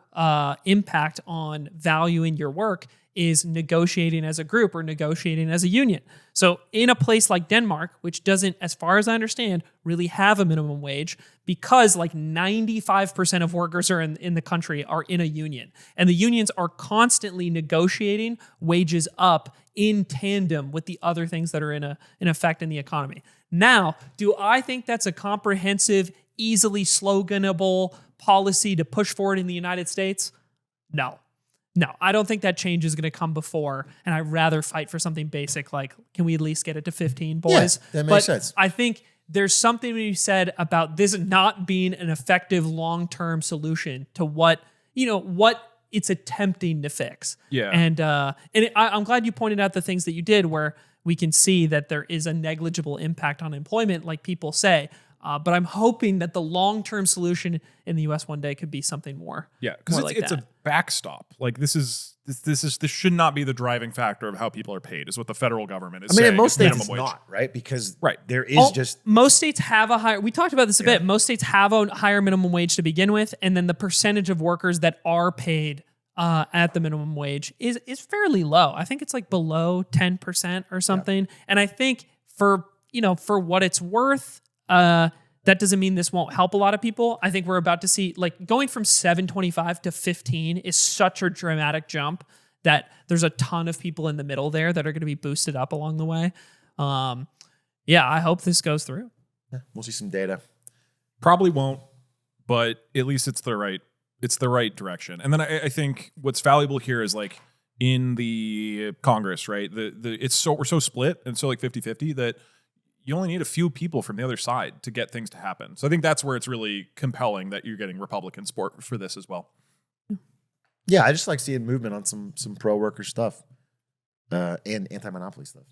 impact on value in your work is negotiating as a group or negotiating as a union. So in a place like Denmark, which doesn't, as far as I understand, really have a minimum wage, because like 95% of workers are in the country are in a union. And the unions are constantly negotiating wages up in tandem with the other things that are in effect in the economy. Now, do I think that's a comprehensive, easily sloganable policy to push forward in the United States? No, I don't think that change is going to come before, and I'd rather fight for something basic like, can we at least get it to 15, boys? Yeah, that makes sense. I think there's something to be said about this not being an effective long-term solution to what it's attempting to fix. Yeah. And I'm glad you pointed out the things that you did where we can see that there is a negligible impact on employment, like people say. But I'm hoping that the long-term solution in the U.S. one day could be something more. Yeah, because it's a backstop. Like this should not be the driving factor of how people are paid. Is what the federal government is saying. I mean, in most states it's wage. not, right? Because right. there is most states have a higher. We talked about this a bit. Most states have a higher minimum wage to begin with, and then the percentage of workers that are paid at the minimum wage is fairly low. I think it's like below 10% or something. Yeah. And I think for what it's worth. That doesn't mean this won't help a lot of people. I think we're about to see, like, going from 725 to 15 is such a dramatic jump that there's a ton of people in the middle there that are going to be boosted up along the way. I hope this goes through. Yeah, we'll see some data. Probably won't, but at least it's the right direction. And then I think what's valuable here is like in the Congress, right? We're so split and so like 50-50 that you only need a few people from the other side to get things to happen. So I think that's where it's really compelling that you're getting Republican support for this as well. Yeah, I just like seeing movement on some pro-worker stuff and anti-monopoly stuff.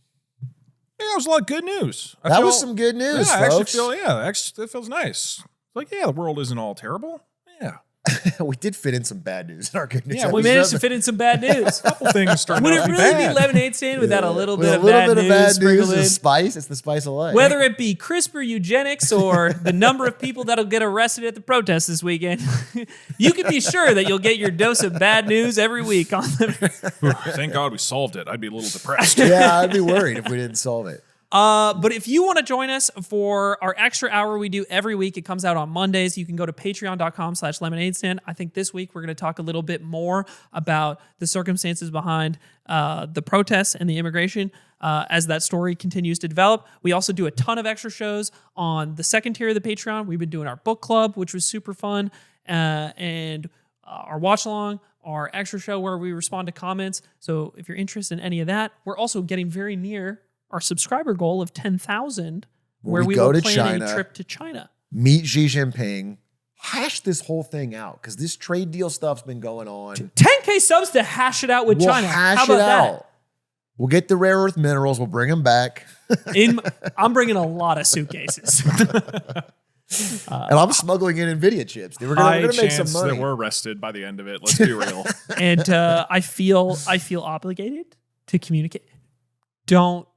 Yeah, that was a lot of good news. That was some good news, folks. I folks. that feels nice. Like, the world isn't all terrible. Yeah. We did fit in some bad news in our good news. Yeah, we managed to fit in some bad news. A couple things starting Would to it be really bad. be Lemonade Stand without a little bit of bad news sprinkled in? The spice. It's the spice of life. Whether it be CRISPR eugenics or the number of people that'll get arrested at the protest this weekend, you can be sure that you'll get your dose of bad news every week on them. Thank God we solved it. I'd be a little depressed. Yeah, I'd be worried if we didn't solve it. But if you want to join us for our extra hour we do every week, it comes out on Mondays. You can go to patreon.com/lemonade stand. I think this week we're going to talk a little bit more about the circumstances behind the protests and the immigration as that story continues to develop. We also do a ton of extra shows on the second tier of the Patreon. We've been doing our book club, which was super fun, and our watch along, our extra show where we respond to comments. So if you're interested in any of that, we're also getting very near our subscriber goal of 10,000, where we will plan a trip to China. Meet Xi Jinping, hash this whole thing out, because this trade deal stuff's been going on. 10K subs to hash it out with China. How about that? We'll get the rare earth minerals. We'll bring them back. I'm bringing a lot of suitcases. And I'm smuggling in NVIDIA chips. We're gonna make some money. That we're arrested by the end of it. Let's be real. And I feel obligated to communicate. Don't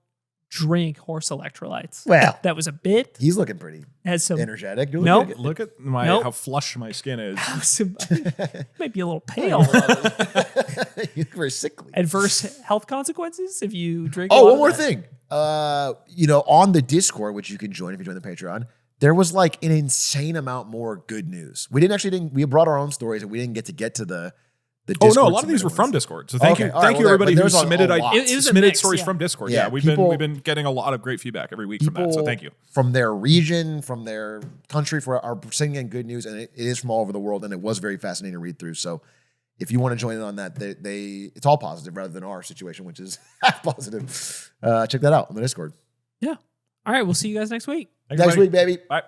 drink horse electrolytes. Well, that was a bit. He's looking pretty has some energetic. Look at how flush my skin is. Might be a little pale. You're very sickly. Adverse health consequences if you drink. Oh, one more thing. On the Discord, which you can join if you join the Patreon, there was like an insane amount more good news. We we brought our own stories and we didn't get to the Discord. A lot of these were from Discord. So thank you everybody who submitted stories from Discord. Yeah, we've been getting a lot of great feedback every week from that. So thank you. From their region, from their country, are sending in good news, and it is from all over the world, and it was very fascinating to read through. So if you want to join in on that, it's all positive rather than our situation, which is half positive. Check that out on the Discord. Yeah. All right. We'll see you guys next week. Next week, baby. Bye.